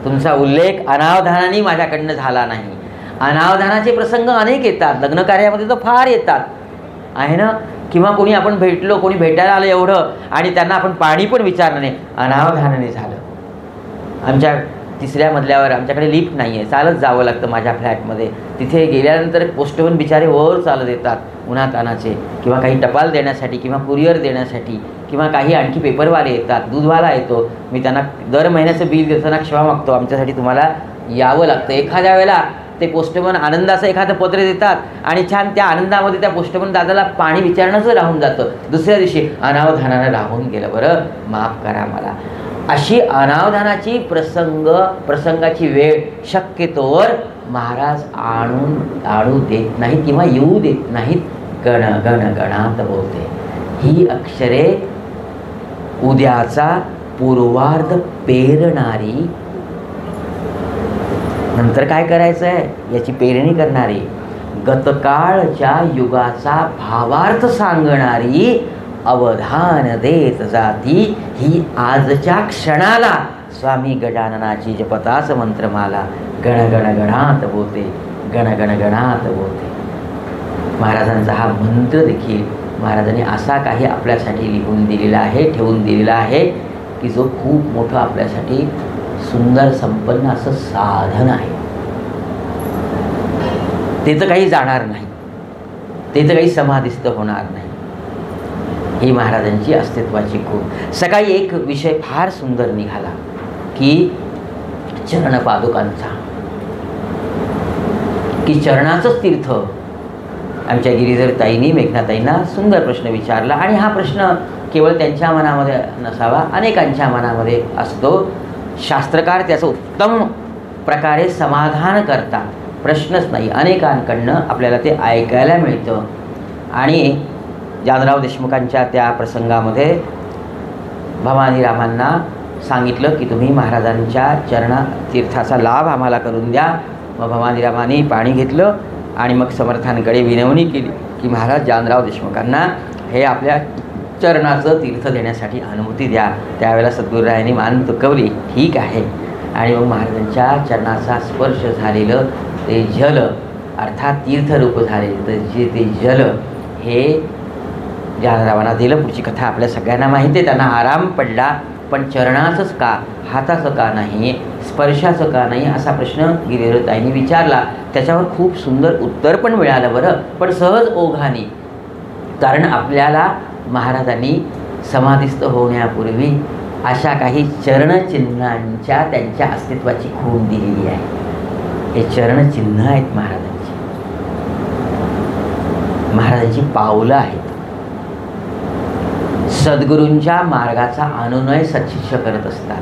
तुमचा उल्लेख अनावधानाने माझ्याकडनं झाला नाही. अनावधानाचे प्रसंग अनेक येतात, लग्न कार्यामध्ये तर फार येतात आहे ना. किंवा कोणी आपण भेटलो, कोणी भेटायला आलं एवढं आणि त्यांना आपण पाणी पण विचारलं नाही, अनावधानाने झालं. आमच्या 3ऱ्या मजल्यावर आमच्याकडे लिफ्ट नाही आहे, चालत जावं लागतं माझ्या फ्लॅटमध्ये. तिथे गेल्यानंतर पोस्टमन बिचारे वर चालत येतात उन्हातानाचे, किंवा काही टपाल देण्यासाठी किंवा कुरिअर देण्यासाठी, किंवा काही आणखी पेपरवाले येतात, दूधवाला येतो. मी त्यांना दर महिन्याचं बिल देताना क्षमा मागतो, आमच्यासाठी तुम्हाला यावं लागतं. एखाद्या वेळेला ते पोस्टमन आनंदाचं एखादं पत्र देतात आणि छान त्या आनंदामध्ये त्या पोस्टमन दादाला पाणी विचारणंच राहून जातं. दुसऱ्या दिवशी अनावधानानं राहून गेलं, बरं माफ करा मला. अशी अनावधानाची प्रसंगाची वेळ शक्यतोवर महाराज आणू देत नाहीत किंवा येऊ देत नाहीत. गण गण गणात बोलते. ही अक्षरे उद्याचा पूर्वार्ध पेरणारी, नंतर काय करायचं आहे याची पेरणी करणारी, गतकाळच्या युगाचा भावार्थ सांगणारी, अवधान देत जाती ही आजच्या क्षणाला. स्वामी गजाननाची जपताच मंत्रमाला, गण गण गणात बोलते, गण गण गणात बोलते. महाराजांचा हा मंत्र देखील महाराजांनी असा काही आपल्यासाठी लिहून दिलेला आहे, ठेवून दिलेला आहे की जो खूप मोठं आपल्यासाठी सुंदर संपन्न असं साधन आहे. ते तर काही जाणार नाही, ते तर काही समाधिस्थ होणार नाही. ही महाराजांची अस्तित्वाची खूप. सकाळी एक विषय फार सुंदर निघाला की चरणपादुकांचा, की चरणाचंच तीर्थ. आमच्या गिरीधर ताईंनी मेघनाताईंना सुंदर प्रश्न विचारला आणि हा प्रश्न केवळ त्यांच्या मनामध्ये नसावा, अनेकांच्या मनामध्ये असतो. शास्त्रकार त्याचं उत्तम प्रकारे समाधान करतात, प्रश्नच नाही. अनेकांकडनं आपल्याला ते ऐकायला मिळतं. आणि जानराव देशमुखांच्या त्या प्रसंगामध्ये भवानीरामांना सांगितलं की तुम्ही महाराजांच्या चरणतीर्थाचा लाभ आम्हाला करून द्या. मग भवानीरामांनी पाणी घेतलं आणि मग समर्थांकडे विनवणी केली की महाराज जानराव देशमुखांना हे आपल्या चरणाचं तीर्थ देण्यासाठी अनुमती द्या. त्यावेळेला सद्गुरुरायांनी मान तुकवली, ठीक आहे. आणि मग महाराजांच्या चरणाचा स्पर्श झालेलं ते जल अर्थात तीर्थरूप झाले. तर जे ते जल हे जानरावांना दिलं. पुढची कथा आपल्या सगळ्यांना माहिती आहे. त्यांना आराम पडला, पण चरणाचंच का, हाताचं का नाही, स्पर्शाचं का नाही, असा प्रश्न गिरिधरताईंनी विचारला. त्याच्यावर खूप सुंदर उत्तर पण मिळालं बरं, पण सहज ओघाने. कारण आपल्याला महाराजांनी समाधिस्थ होण्यापूर्वी अशा काही चरणचिन्हांच्या त्यांच्या अस्तित्वाची खूण दिलेली आहे. हे चरणचिन्ह आहेत महाराजांची, महाराजांची पावलं आहेत. सद्गुरूंच्या मार्गाचा अनुनय सत्शिष्य करत असतात,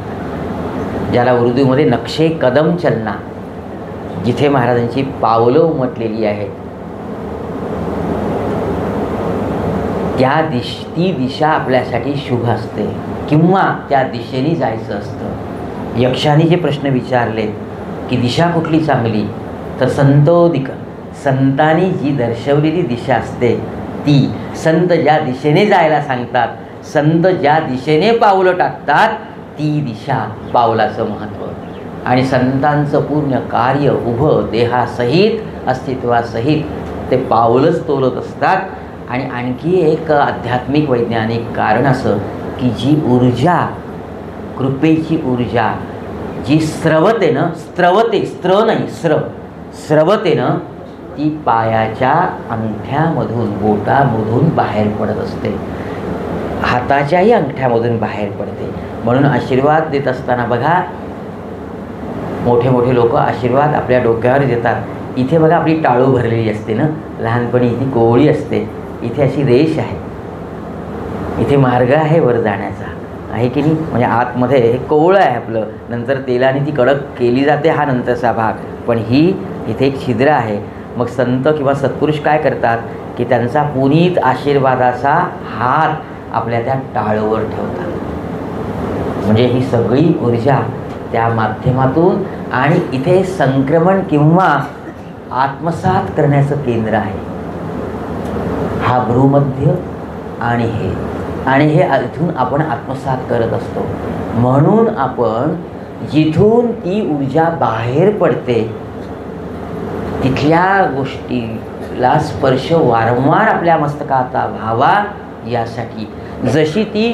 ज्याला उर्दूमध्ये नक्षे कदम चलना, जिथे महाराजांची पावलं उमटलेली आहेत ती दिशा आपल्यासाठी शुभ असते किंवा त्या दिशेने जायचं असतं. यक्षाने जे प्रश्न विचारले की दिशा कुठली चांगली, तर संतोदिक, संतांनी जी दर्शवलेली दिशा असते ती, संत ज्या दिशेने जायला सांगतात, संत ज्या दिशेने पावलं टाकतात ती दिशा पावलाचं महत्त्व. आणि संतांचं पूर्ण कार्य उभं देहासहित अस्तित्वासहित ते पावलंच तोलत असतात. आणि आणखी एक आध्यात्मिक वैज्ञानिक कारण असं की जी ऊर्जा, कृपेची ऊर्जा जी स्रवते ना, स्रवते ना, ती पायाच्या अंगठ्यामधून, बोटामधून बाहेर पडत असते, हाताच्याही अंगठ्यामधून बाहेर पडते. म्हणून आशीर्वाद देत असताना बघा, मोठे मोठे लोक आशीर्वाद आपल्या डोक्यावर देतात. इथे बघा आपली टाळू भरलेली असते ना, लहानपणी ती कोवळी असते, इथे अशी रेष आहे, इथे मार्ग आहे वर जाण्याचा, आहे की नाही. म्हणजे आतमध्ये हे कोवळं आहे आपलं, नंतर तेलाने ती कडक केली जाते, हा नंतरचा भाग. पण ही इथे एक छिद्र आहे. मग संत किंवा सत्पुरुष काय करतात की त्यांचा पुनीत आशीर्वादाचा हात आपल्या त्या टाळूवर ठेवतात. म्हणजे ही सगळी ऊर्जा त्या माध्यमातून, आणि इथे संक्रमण किंवा आत्मसात करण्याचं केंद्र आहे. हा भ्रूमध्य आणि हे इथून आपण आत्मसात करत असतो. म्हणून आपण जिथून ती ऊर्जा बाहेर पडते तिथल्या गोष्टीला स्पर्श वारंवार आपल्या मस्तकाचा व्हावा यासाठी. जशी ती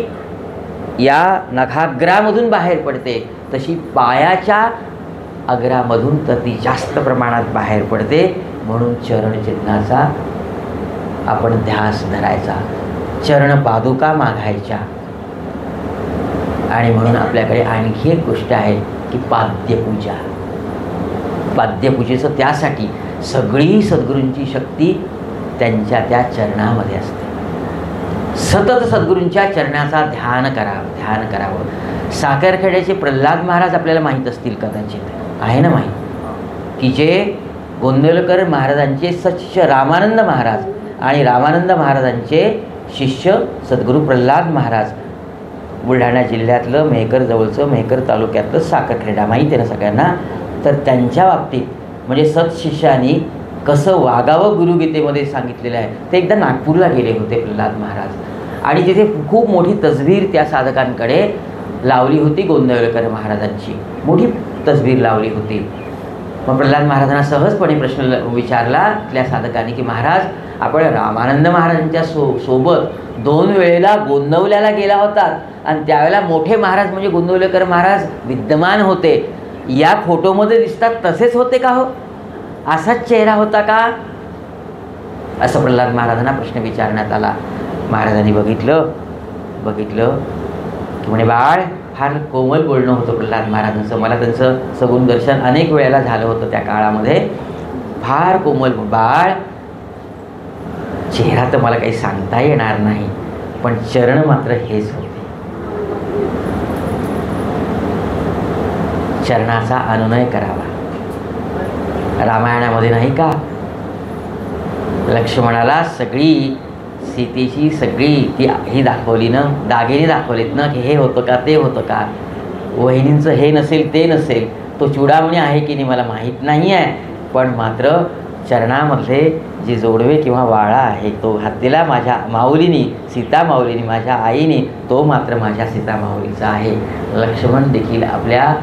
या नखाग्रामधून बाहेर पडते तशी पायाच्या अग्रामधून तर ती जास्त प्रमाणात बाहेर पडते. म्हणून चरणचिन्हाचा आपण ध्यास धरायचा, चरण पादुका मागायच्या. आणि म्हणून आपल्याकडे आणखी एक गोष्ट आहे की पाद्यपूजा. पाद्यपूजेचं त्यासाठी सगळी सद्गुरूंची शक्ती त्यांच्या त्या चरणामध्ये असते. सतत सद्गुरूंच्या चरणाचा ध्यान करावं. साखरखेड्याचे प्रल्हाद महाराज आपल्याला माहीत असतील कदाचित, आहे ना माहीत, की जे गोंदवलेकर महाराजांचे सशिष्य रामानंद महाराज आणि रामानंद महाराजांचे शिष्य सद्गुरू प्रल्हाद महाराज, बुलढाणा जिल्ह्यातलं मेहकर जवळचं, मेहकर तालुक्यातलं साखरखेडा, माहीत आहे ना सगळ्यांना. तर त्यांच्या बाबतीत म्हणजे सत्शिष्यांनी कसं वागावं गुरुगीतेमध्ये सांगितलेलं आहे. ते एकदा नागपूरला गेले होते प्रल्हाद महाराज, आणि तिथे खूप मोठी तसबीर त्या साधकांकडे लावली होती. गोंदवलेकर महाराजांची मोठी तसबीर लावली होती. मग प्रल्हाद महाराजांना सहजपणे प्रश्न विचारला तिथल्या साधकांनी की महाराज, आपण रामानंद महाराजांच्या सोबत 2 वेळेला गोंदवल्याला गेला होता, आणि त्यावेळेला मोठे महाराज म्हणजे गोंदवलेकर महाराज विद्यमान होते. या फोटोमध्ये दिसतात तसेच होते का हो? असाच चेहरा होता का? असं प्रल्हाद महाराजांना प्रश्न विचारण्यात आला. महाराजांनी बघितलं की म्हणे, बाळ, फार कोमल बोलणं होतं प्रल्हाद महाराजांचं. मला त्यांचं सगुण दर्शन अनेक वेळेला झालं होतं त्या काळामध्ये. फार कोमल, बाळ, चेहरा तर मला काही सांगता येणार नाही, पण चरण मात्र हेच होते. चरणाचा अनुनय करावा. रामायणामध्ये नाही का लक्ष्मणाला सगळी सीतेची सगळी ती ही दाखवली ना, दागिने दाखवलेत ना, की हे होतं का, ते होतं का, वहिनींचं हे नसेल ते नसेल, तो चुडामणी आहे की नाही मला माहीत नाही आहे, पण मात्र चरणामध्ये जे जोडवे किंवा वाळा आहे तो घातलेला माझ्या माऊलीनी, सीता माऊलीनी, माझ्या आईने, तो मात्र माझ्या सीता माऊलीचा आहे. लक्ष्मण देखील आपल्या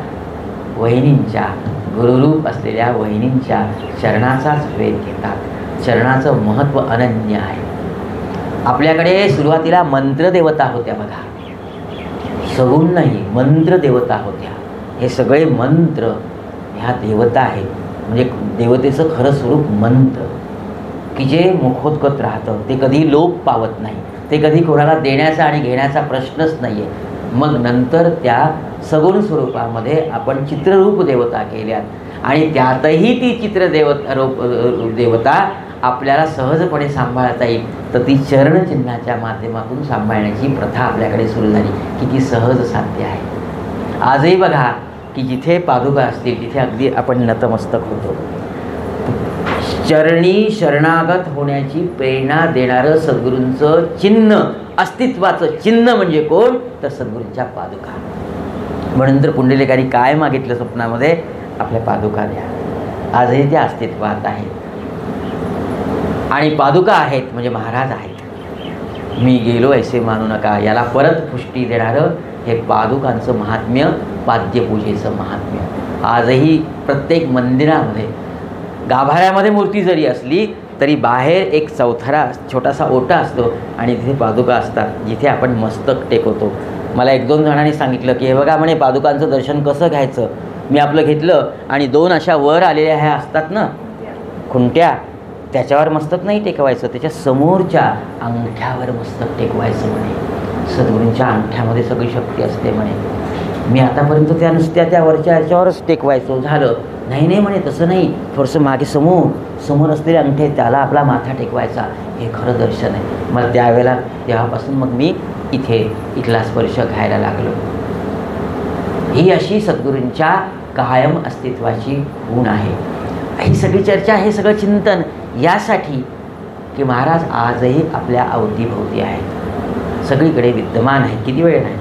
वहिनींच्या गुरुरूप असलेल्या वहिनींच्या चरणाचाच वेध घेतात. चरणाचं महत्त्व अनन्य आहे. आपल्याकडे सुरुवातीला मंत्रदेवता होत्या बघा, सगुण नाही, मंत्रदेवता होत्या. हे सगळे मंत्र ह्या देवता आहेत. म्हणजे देवतेचं खरं स्वरूप मंत्र, की जे मुखोद्गत राहतं, ते कधी लोप पावत नाही, ते कधी कोणाला देण्याचा आणि घेण्याचा प्रश्नच नाही आहे. मग नंतर त्या सगुण स्वरूपामध्ये आपण चित्ररूप देवता केल्यात आणि त्यातही ती देवता आपल्याला सहजपणे सांभाळता येईल. तर ती चरणचिन्हाच्या माध्यमातून सांभाळण्याची प्रथा आपल्याकडे सुरू झाली. किती सहज साध्य आहे. आजही बघा की जिथे पादुका असतील तिथे अगदी आपण नतमस्तक होतो. चरणी शरणागत होण्याची प्रेरणा देणारं सद्गुरूंचं चिन्ह, अस्तित्वाचं चिन्ह म्हणजे कोण, तर सद्गुरूंच्या पादुका. म्हणून तर पुंडलिकाने काय मागितलं स्वप्नामध्ये, आपल्या पादुका द्या. आजही त्या अस्तित्वात आहेत आणि पादुका आहेत म्हणजे महाराज आहेत. मी गेलो ऐसे मानू नका, याला परत पुष्टी देणारं हे पादुकांचं महात्म्य, पाद्यपूजेचं महात्म्य. आजही प्रत्येक मंदिरामध्ये गाभाऱ्यामध्ये मूर्ती जरी असली तरी बाहेर एक चौथरा छोटासा ओटा असतो आणि तिथे पादुका असतात, जिथे आपण मस्तक टेकवतो. मला 1-2 जणांनी सांगितलं की हे बघा म्हणे पादुकांचं दर्शन कसं घ्यायचं. मी आपलं घेतलं आणि 2 अशा वर आलेल्या ह्या असतात ना खुंट्या, त्याच्यावर मस्तक नाही टेकवायचं, त्याच्या समोरच्या अंगठ्यावर मस्तक टेकवायचं म्हणे. सद्गुरूंच्या अंगठ्यामध्ये सगळी शक्ती असते म्हणे. मी आतापर्यंत त्या नुसत्या त्या वरच्या ह्याच्यावरच टेकवायचो, झालं नाही. नाही म्हणे तसं नाही, थोडंसं मागे समोर असलेले अंगठे त्याला आपला माथा टेकवायचा, हे खरं दर्शन आहे. मला त्यावेळेला तेव्हापासून मग मी इथला स्पर्श घ्यायला लागलो. ही अशी सद्गुरूंच्या कायम अस्तित्वाची खूण आहे. ही सगळी चर्चा, हे सगळं चिंतन यासाठी की महाराज आजही आपल्या अवतीभोवती आहेत, सगळीकडे विद्यमान आहेत. किती वेळ नाही,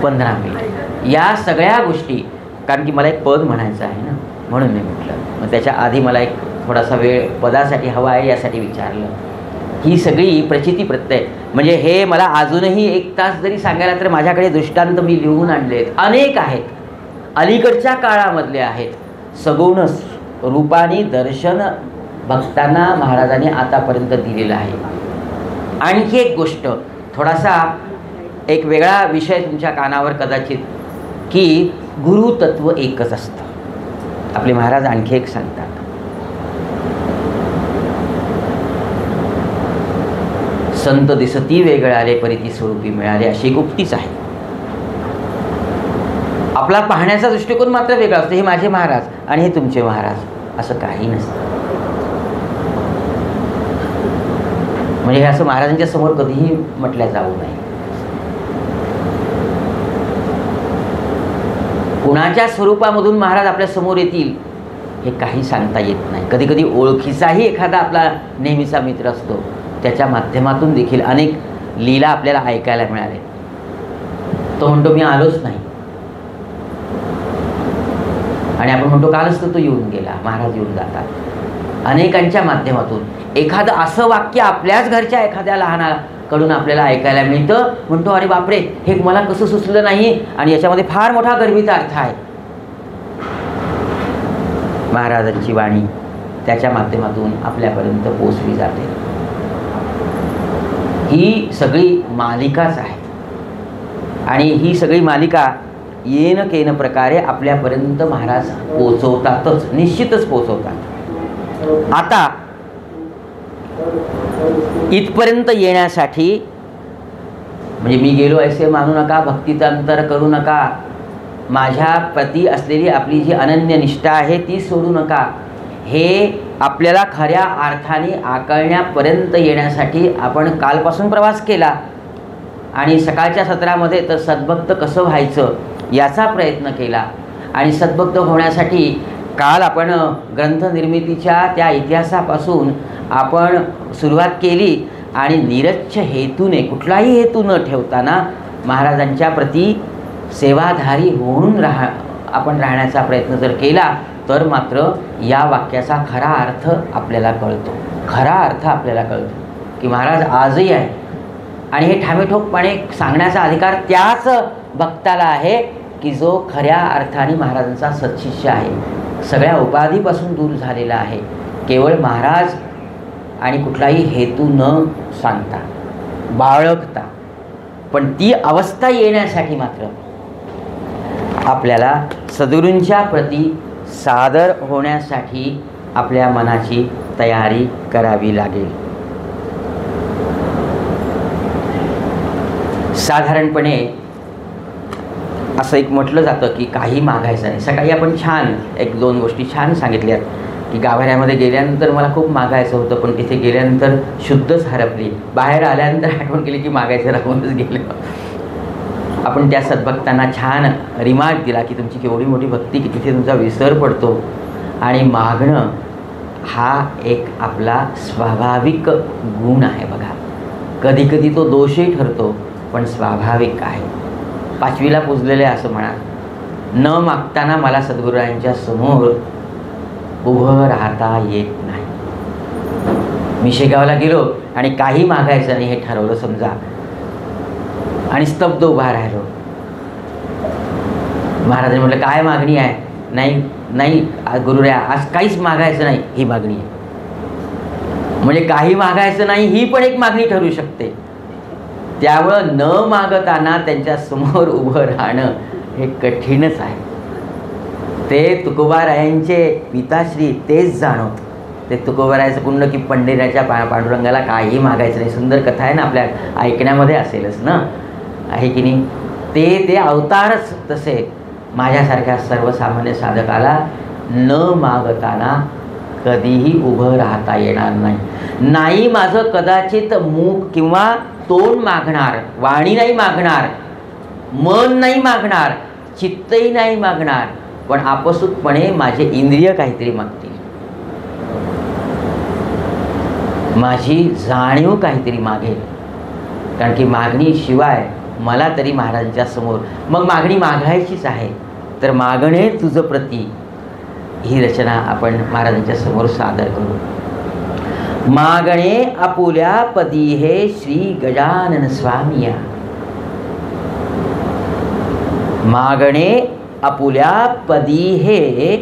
15 मिनिट. या सगळ्या गोष्टी, कारण की मला एक पद म्हणायचं आहे ना, म्हणून मी म्हटलं. मग त्याच्या आधी मला एक थोडासा वेळ पदासाठी हवा आहे, यासाठी विचारलं. ही सगळी प्रचिती प्रत्यय म्हणजे हे मला अजूनही 1 तास जरी सांगायला तर माझ्याकडे दृष्टांत मी लिहून आणले आहेत, अनेक आहेत, अलीकडच्या काळामधले आहेत. सगुण रूपाने दर्शन भक्तांना महाराजांनी आतापर्यंत दिलेलं आहे. आणखी एक गोष्ट, थोडासा एक वेगळा विषय तुमच्या कानावर कदाचित, की गुरुतत्व एकच असतं. आपले महाराज आणखी एक सांगतात, संत दिसती वेगळाले परिती स्वरूपी मिळाले, अशी एक उक्तीच आहे. आपला पाहण्याचा दृष्टिकोन मात्र वेगळा असतो. हे माझे महाराज आणि हे तुमचे महाराज, असं काही नसतं. म्हणजे हे असं महाराजांच्या समोर कधीही म्हटलं जाऊ नये. कुणाच्या स्वरूपामधून महाराज आपल्या समोर येतील हे काही सांगता येत नाही. कधी कधी ओळखीचाही एखादा आपला नेहमीचा मित्र असतो, त्याच्या माध्यमातून देखील अनेक लीला आपल्याला ऐकायला मिळाले. तो म्हणतो मी आलोच नाही आणि आपण म्हणतो कालच तर तो येऊन गेला. महाराज येऊन जातात अनेकांच्या माध्यमातून. एखादं असं वाक्य आपल्याच घरच्या एखाद्या लहानाकडून आपल्याला ऐकायला मिळतं, म्हणतो अरे बापरे, हे मला कसं सुचलं नाही, आणि याच्यामध्ये फार मोठा गर्भित अर्थ आहे. महाराजांची वाणी त्याच्या माध्यमातून आपल्यापर्यंत पोचली जाते. ही सगळी मालिकाच आहे आणि ही सगळी मालिका येन केन प्रकारे आपल्यापर्यंत महाराज पोचवतातच, निश्चितच पोचवतात. आता इथपर्यंत येण्यासाठी म्हणजे मी गेलो ऐसे मानू नका, भक्तीचं अंतर करू नका, माझ्या प्रती असलेली आपली जी अनन्य निष्ठा आहे ती सोडू नका, हे आपल्याला खऱ्या अर्थाने आकळण्यापर्यंत येण्यासाठी आपण कालपासून प्रवास केला आणि सकाळच्या सत्रामध्ये तर सद्भक्त कसं व्हायचं याचा प्रयत्न केला. आणि सद्भक्त होण्यासाठी काल आपण ग्रंथनिर्मितीच्या त्या इतिहासापासून आपण सुरुवात केली आणि निरच्छ हेतूने, कुठलाही हेतू न ठेवताना महाराजांच्या प्रती सेवाधारी होऊन आपण राहण्याचा प्रयत्न जर केला तर मात्र या वाक्याचा खरा अर्थ आपल्याला कळतो. खरा अर्थ आपल्याला कळतो की महाराज आजही आहे आणि हे ठामेठोकपणे सांगण्याचा अधिकार त्याच भक्ताला आहे की जो खऱ्या अर्थाने महाराजांचा सत्शिष्य आहे, सगळ्या उपाधीपासून दूर झालेला आहे, केवळ महाराज आणि कुठलाही हेतू न सांगता बाळगता. पण ती अवस्था येण्यासाठी मात्र आपल्याला सद्गुरूंच्या प्रती सादर होण्यासाठी आपल्या मनाची तयारी करावी लागेल. साधारणपणे असं एक म्हटलं जातं की काही मागायचं नाही. सकाळी आपण छान 1-2 गोष्टी छान सांगितल्यात की गाभाऱ्यामध्ये गेल्यानंतर मला खूप मागायचं होतं, पण तिथे गेल्यानंतर शुद्धच हरपली, बाहेर आल्यानंतर आठवण केली की मागायचं राहूनच गेलं. आपण त्या सद्भक्तांना छान रिमार्क दिला की तुमची केवढी मोठी भक्ती की तिथे तुमचा विसर पडतो, आणि मागणं हा एक आपला स्वाभाविक गुण आहे. बघा, कधी कधी तो दोषही ठरतो, पण स्वाभाविक आहे. 5वीला पुजलेले असं म्हणा, न मागताना मला सद्गुरूंच्या समोर उभं राहता येत नाही. मी शेगावला गेलो आणि काही मागायचं नाही हे ठरवलं समजा, आणि स्तब्ध उभा राहिलो. महाराजांनी म्हटलं काय मागणी आहे? नाही नाही गुरुऱ्या, आज काहीच मागायचं नाही ही मागणी आहे. म्हणजे काही मागायचं नाही ही पण एक मागणी ठरू शकते. त्यामुळं न मागताना त्यांच्या समोर उभं राहणं हे कठीणच आहे. ते तुकोबारायांचे पिताश्री तेच जाणवत. ते तुकोबारायाचं कुंड की पंढरीच्या पांडुरंगाला काही मागायचं नाही. सुंदर कथा आहे ना, आपल्या ऐकण्यामध्ये असेलच ना, आहे की नाही. ते अवतारच तसे माझ्यासारख्या सर्वसामान्य साधकाला न मागताना कधीही उभं राहता येणार नाही. नाही माझं कदाचित मुख किंवा तोंड मागणार, वाणी नाही मागणार, मन नाही मागणार, चित्तही नाही मागणार, पण आपसूकपणे माझे इंद्रिय काहीतरी मागतील, माझी जाणीव काहीतरी मागेल. कारण की मागणीशिवाय मला तरी महाराजांच्या समोर मग मागणी मागायचीच आहे. तर मागणे तुझं प्रती ही रचना आपण महाराजांच्या समोर सादर करू. मागणे आपुल्या पदी हे श्री गजानन स्वामिया. मागणे आपुल्या पदी हे,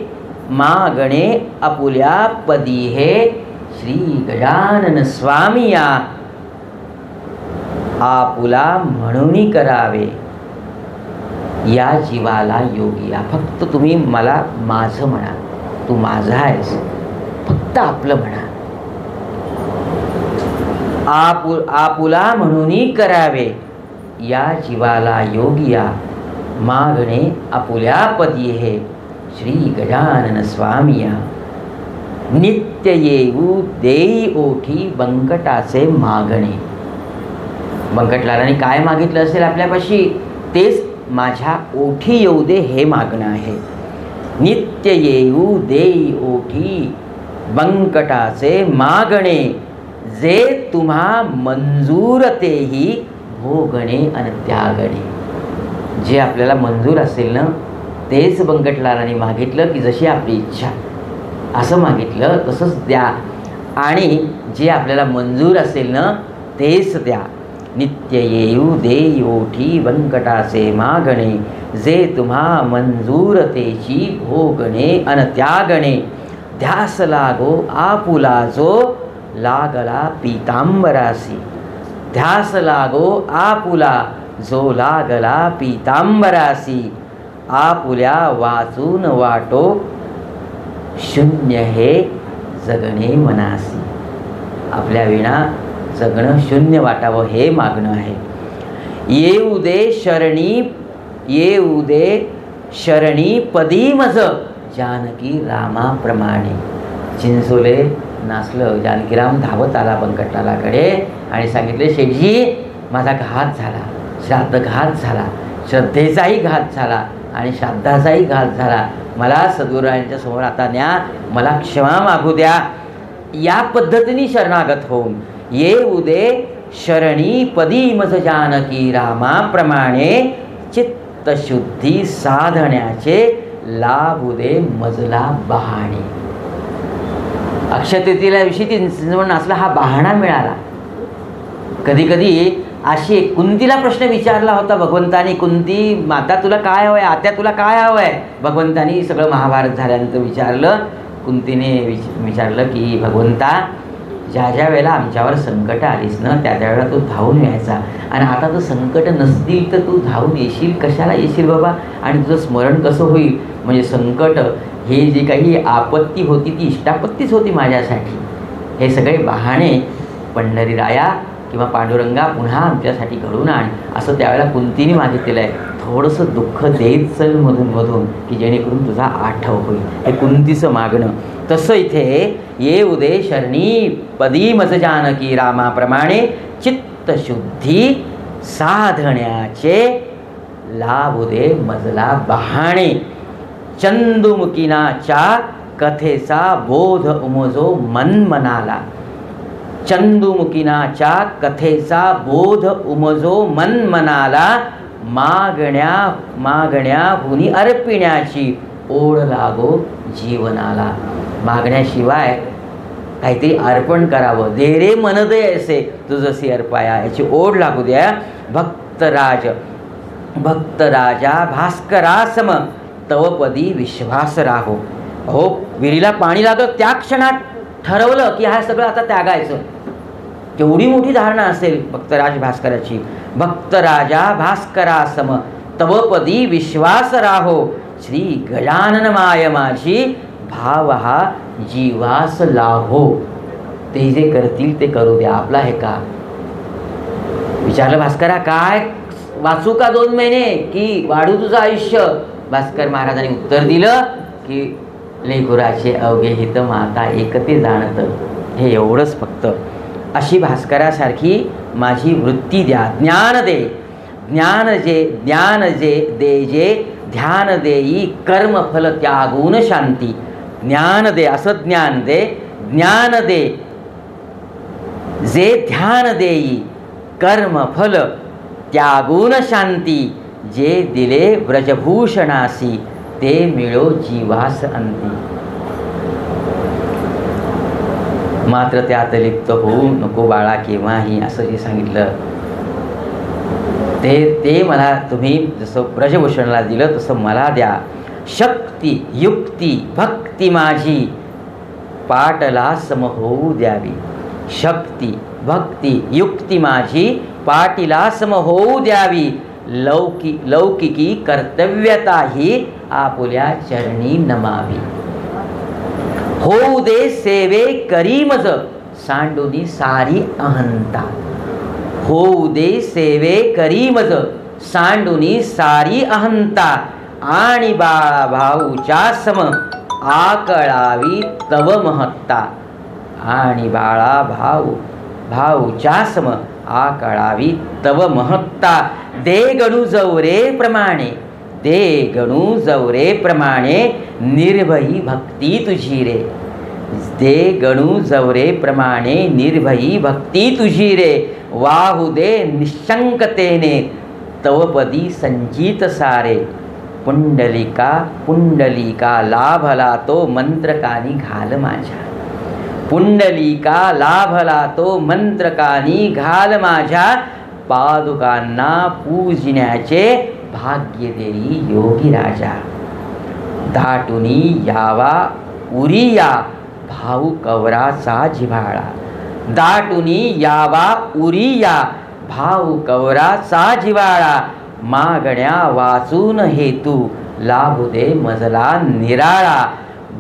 मागणे आपुल्या पदी हे श्री गजानन स्वामिया. आपुला म्हणून करावे या जीवाला योगिया. फक्त तुम्ही मला माझं म्हणा, तू माझा आहेस, फक्त आपलं म्हणा. आपुला म्हणून करावे या जीवाला योगिया. मागणे आपुल्या पदी हे श्री गजानन स्वामिया. नित्य येऊ देई ओठी बंकटाचे मागणे. बंकटलालांनी काय मागितलं असेल आपल्यापाशी तेच माझ्या ओठी येऊ दे हे मागणं आहे. नित्य येऊ देई ओठी बंकटाचे मागणे. जे तुम्हा मंजूर तेही भोगणे आणि त्यागणे. जे आपल्याला मंजूर असेल ना तेच बंकटलालांनी मागितलं की जशी आपली इच्छा, असं मागितलं तसंच द्या. आणि जे आपल्याला मंजूर असेल ना तेच द्या. नित्य येऊ देई ओठी बंकटाचे मागणे. जे तुम्हा मंजूर तेची भोगणे अन त्यागणे. ध्यास लागो आपुला जो लागला पीतांबरासी. ध्यास लागो आपुला जो लागला पीतांबरासी. आपुल्या वाचून वाटो शून्य हे जगणे मनासी. आपल्या विना जगणं शून्य वाटावं हे मागणं आहे. येऊ दे शरणी, येऊ दे शरणी पदी मज जानकी रामाप्रमाणे. चिंचोले नाचलं. जानकीराम धावत आला बंकटलालाकडे आणि सांगितले, शेठजी माझा घात झाला, श्राद्धघात झाला, श्रद्धेचाही घात झाला आणि श्राद्धाचाही घात झाला. मला सद्गुरूंच्या समोर आता न्या, मला क्षमा मागू द्या. या पद्धतीने शरणागत होऊन येऊ दे शरणी पदी मज जानकी रामाप्रमाणे. चित्तशुद्धी साधण्याचे लाभू दे मजला बहाणे. अक्षय तृतीयेला दिवशी ती नाचला हा बहाणा मिळाला. कधी कधी अशी कुंतीला प्रश्न विचारला होता भगवंतानी. कुंती माता तुला काय हवं आहे, आत्या तुला काय हवं आहे. भगवंतानी सगळं महाभारत झाल्यानंतर विचारलं. कुंतीने विचारलं की भगवंता, ज्या ज्या वेळेला आमच्यावर संकट आलीस ना त्या त्यावेळेला तू धावून यायचा, आणि आता तर संकट नसतील तर तू धावून येशील कशाला येशील बाबा, आणि तुझं स्मरण कसं होईल. म्हणजे संकट हे जे काही आपत्ती होती ती इष्टापत्तीच होती माझ्यासाठी. हे सगळे बहाणे पंढरीराया किंवा पांडुरंगा पुन्हा आमच्यासाठी घडून आण, असं त्यावेळेला कुंतीने मागितलेलं आहे. थोडंसं दुःख देत चल मधून मधून की जेणेकरून तुझा आठव होईल. हे कुंतीचं मागणं. तसं इथे ये उदे शरणी पदी मज जानकी रामाप्रमाणे चित्तशुद्धी साधण्याचे लाभ उदे मजला बहाणे. चंदुमुकिनाच्या कथेचा बोध उमजो मन मनाला. चंदुमुकिनाच्या कथेचा बोध उमजो मन मनाला. मागण्या मागण्या हुनी अर्पिण्याची ओढ लागो जीवनाला. मागण्याशिवाय काहीतरी अर्पण करावं. दे रे मन दे ऐसे तुझसी अर्पाया, याची ओढ लागू द्या. भक्तराजा भास्करासम तवपदी विश्वास राहो. हो, विहिरीला पाणी लागलं त्या क्षणात ठरवलं की हा सगळं आता त्यागायचं. केवढी मोठी धारणा असेल भक्तराज भास्कराची. भक्तराजा भास्करासम तवपदी विश्वास राहो. श्री गजानन माय माझी भाव हा जीवास लाहो. ते जे करतील ते करू द्या, आपला हे का. विचारलं भास्करा काय वाचू का 2 महिने की वाढू तुझं आयुष्य. भास्कर महाराजांनी उत्तर दिलं की लेकुराचे अवघे हित माता एकते जाणत. हे एवढंच फक्त. अशी भास्करासारखी माझी वृत्ती द्या. ज्ञान दे, ज्ञान दे जे ध्यान देई कर्मफल त्यागून शांती. ज्ञान दे, असं ज्ञान दे. ज्ञान दे जे ध्यान देई कर्मफल त्यागून शांती. जे दिले व्रजभूषणासी ते मिळो जीवास अंती. मात्र त्यात लिप्त होऊ नको बाळा केव्हाही, असं जे सांगितलं ते मला तुम्ही जसं ब्रजभूषणाला दिलं तसं मला द्या. शक्ती युक्ती भक्ती माझी पाटला सम होऊ द्यावी. शक्ती भक्ती युक्ती माझी पाटीला सम होऊ द्यावी. लौकिकी कर्तव्यता ही आपुल्या चरणी नमावी. होऊ दे सेवे करी मज सांडुनी सारी अहंता. होऊ दे सेवे करी मज सांडुनी सारी अहंता. आणि बाळा भाऊच्या सम आकळावी तव महत्ता. आणि बाळा भाऊच्या सम आकळावी तव महत्ता. दे गणू जवरे प्रमाणे, दे गणू जवरे प्रमाणे निर्भयी भक्ती तुझी रे. दे गणू जवरे प्रमाणे निर्भयी भक्ती तुझी रे. वाहू दे निशंकतेने तवपदी संजीत सारे. पुंडलिका पुंडलिका लाभला तो मंत्रकानी घाल माझ्या. पुंडलिका लाभला तो मंत्रकानी घाल माझ्या. पादुकांना पूजण्याचे भाग्य देई योगी राजा. दाटुनी यावा उरिया भाऊ कवराचा जिव्हाळा. दाटुनी यावा उरिया भाऊ कवराचा जिव्हाळा. मागण्या वाचून हेतू लाभू दे मजला निराळा.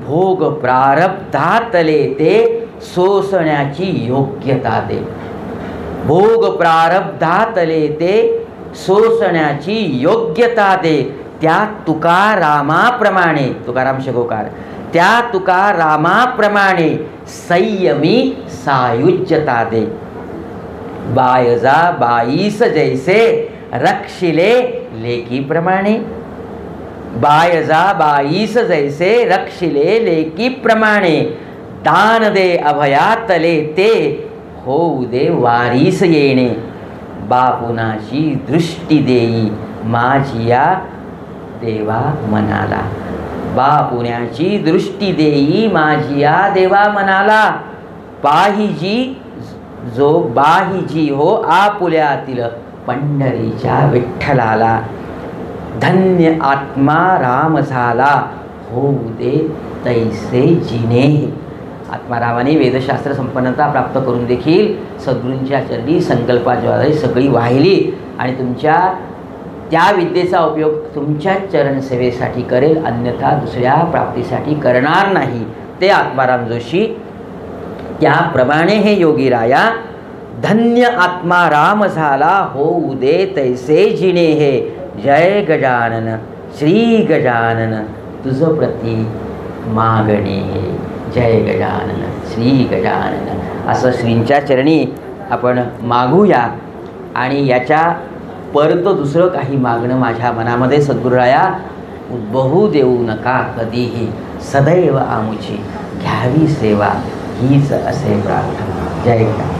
भोग प्रारब्धातले ते सोसण्याची योग्यता दे. भोग प्रारब्धातले ते सोसण्याची योग्यता दे. त्या तुकारामाप्रमाणे, तुकाराम शगोकार, त्या तुकारामाप्रमाणे संयमी सायुज्यता दे. बायजा बाईस जैसे रक्षिले लेकीप्रमाणे. बायजा बाईस जैसे रक्षिले लेकीप्रमाणे. दान दे अभयातले ते होऊ दे वारीस येणे. बापुनाची दृष्टी देई माझिया देवा मनाला. बापुण्याची दृष्टी देई माझिया देवा मनाला. पाहिजी जो बाहिजी हो आपुल्यातील पंढरीच्या विठ्ठलाला. धन्य आत्मा राम झाला होऊ दे तैसे जिने. आत्मारामाने वेदशास्त्र संपन्नता प्राप्त करून देखील सद्गुरूंच्या चरणी संकल्पाद्वारे सगळी वाहिली आणि तुमच्या त्या विद्येचा उपयोग तुमच्या चरणसेवेसाठी करेल, अन्यथा दुसऱ्या प्राप्तीसाठी करणार नाही. ते आत्माराम जोशी. त्याप्रमाणे हे योगी राया धन्य आत्मा राम झाला होऊ दे तैसे जिने हे. जय गजानन श्री गजानन तुझ प्रती मागणे हे. जय गजानन श्री गजानन असं श्रींच्या चरणी आपण मागूया. आणि याच्या परत दुसरं काही मागणं माझ्या मनामध्ये सद्गुरुराया उद्भवू देऊ नका कधीही. सदैव आमुची घ्यावी सेवा हीच असे प्रार्थना. जय गजानन.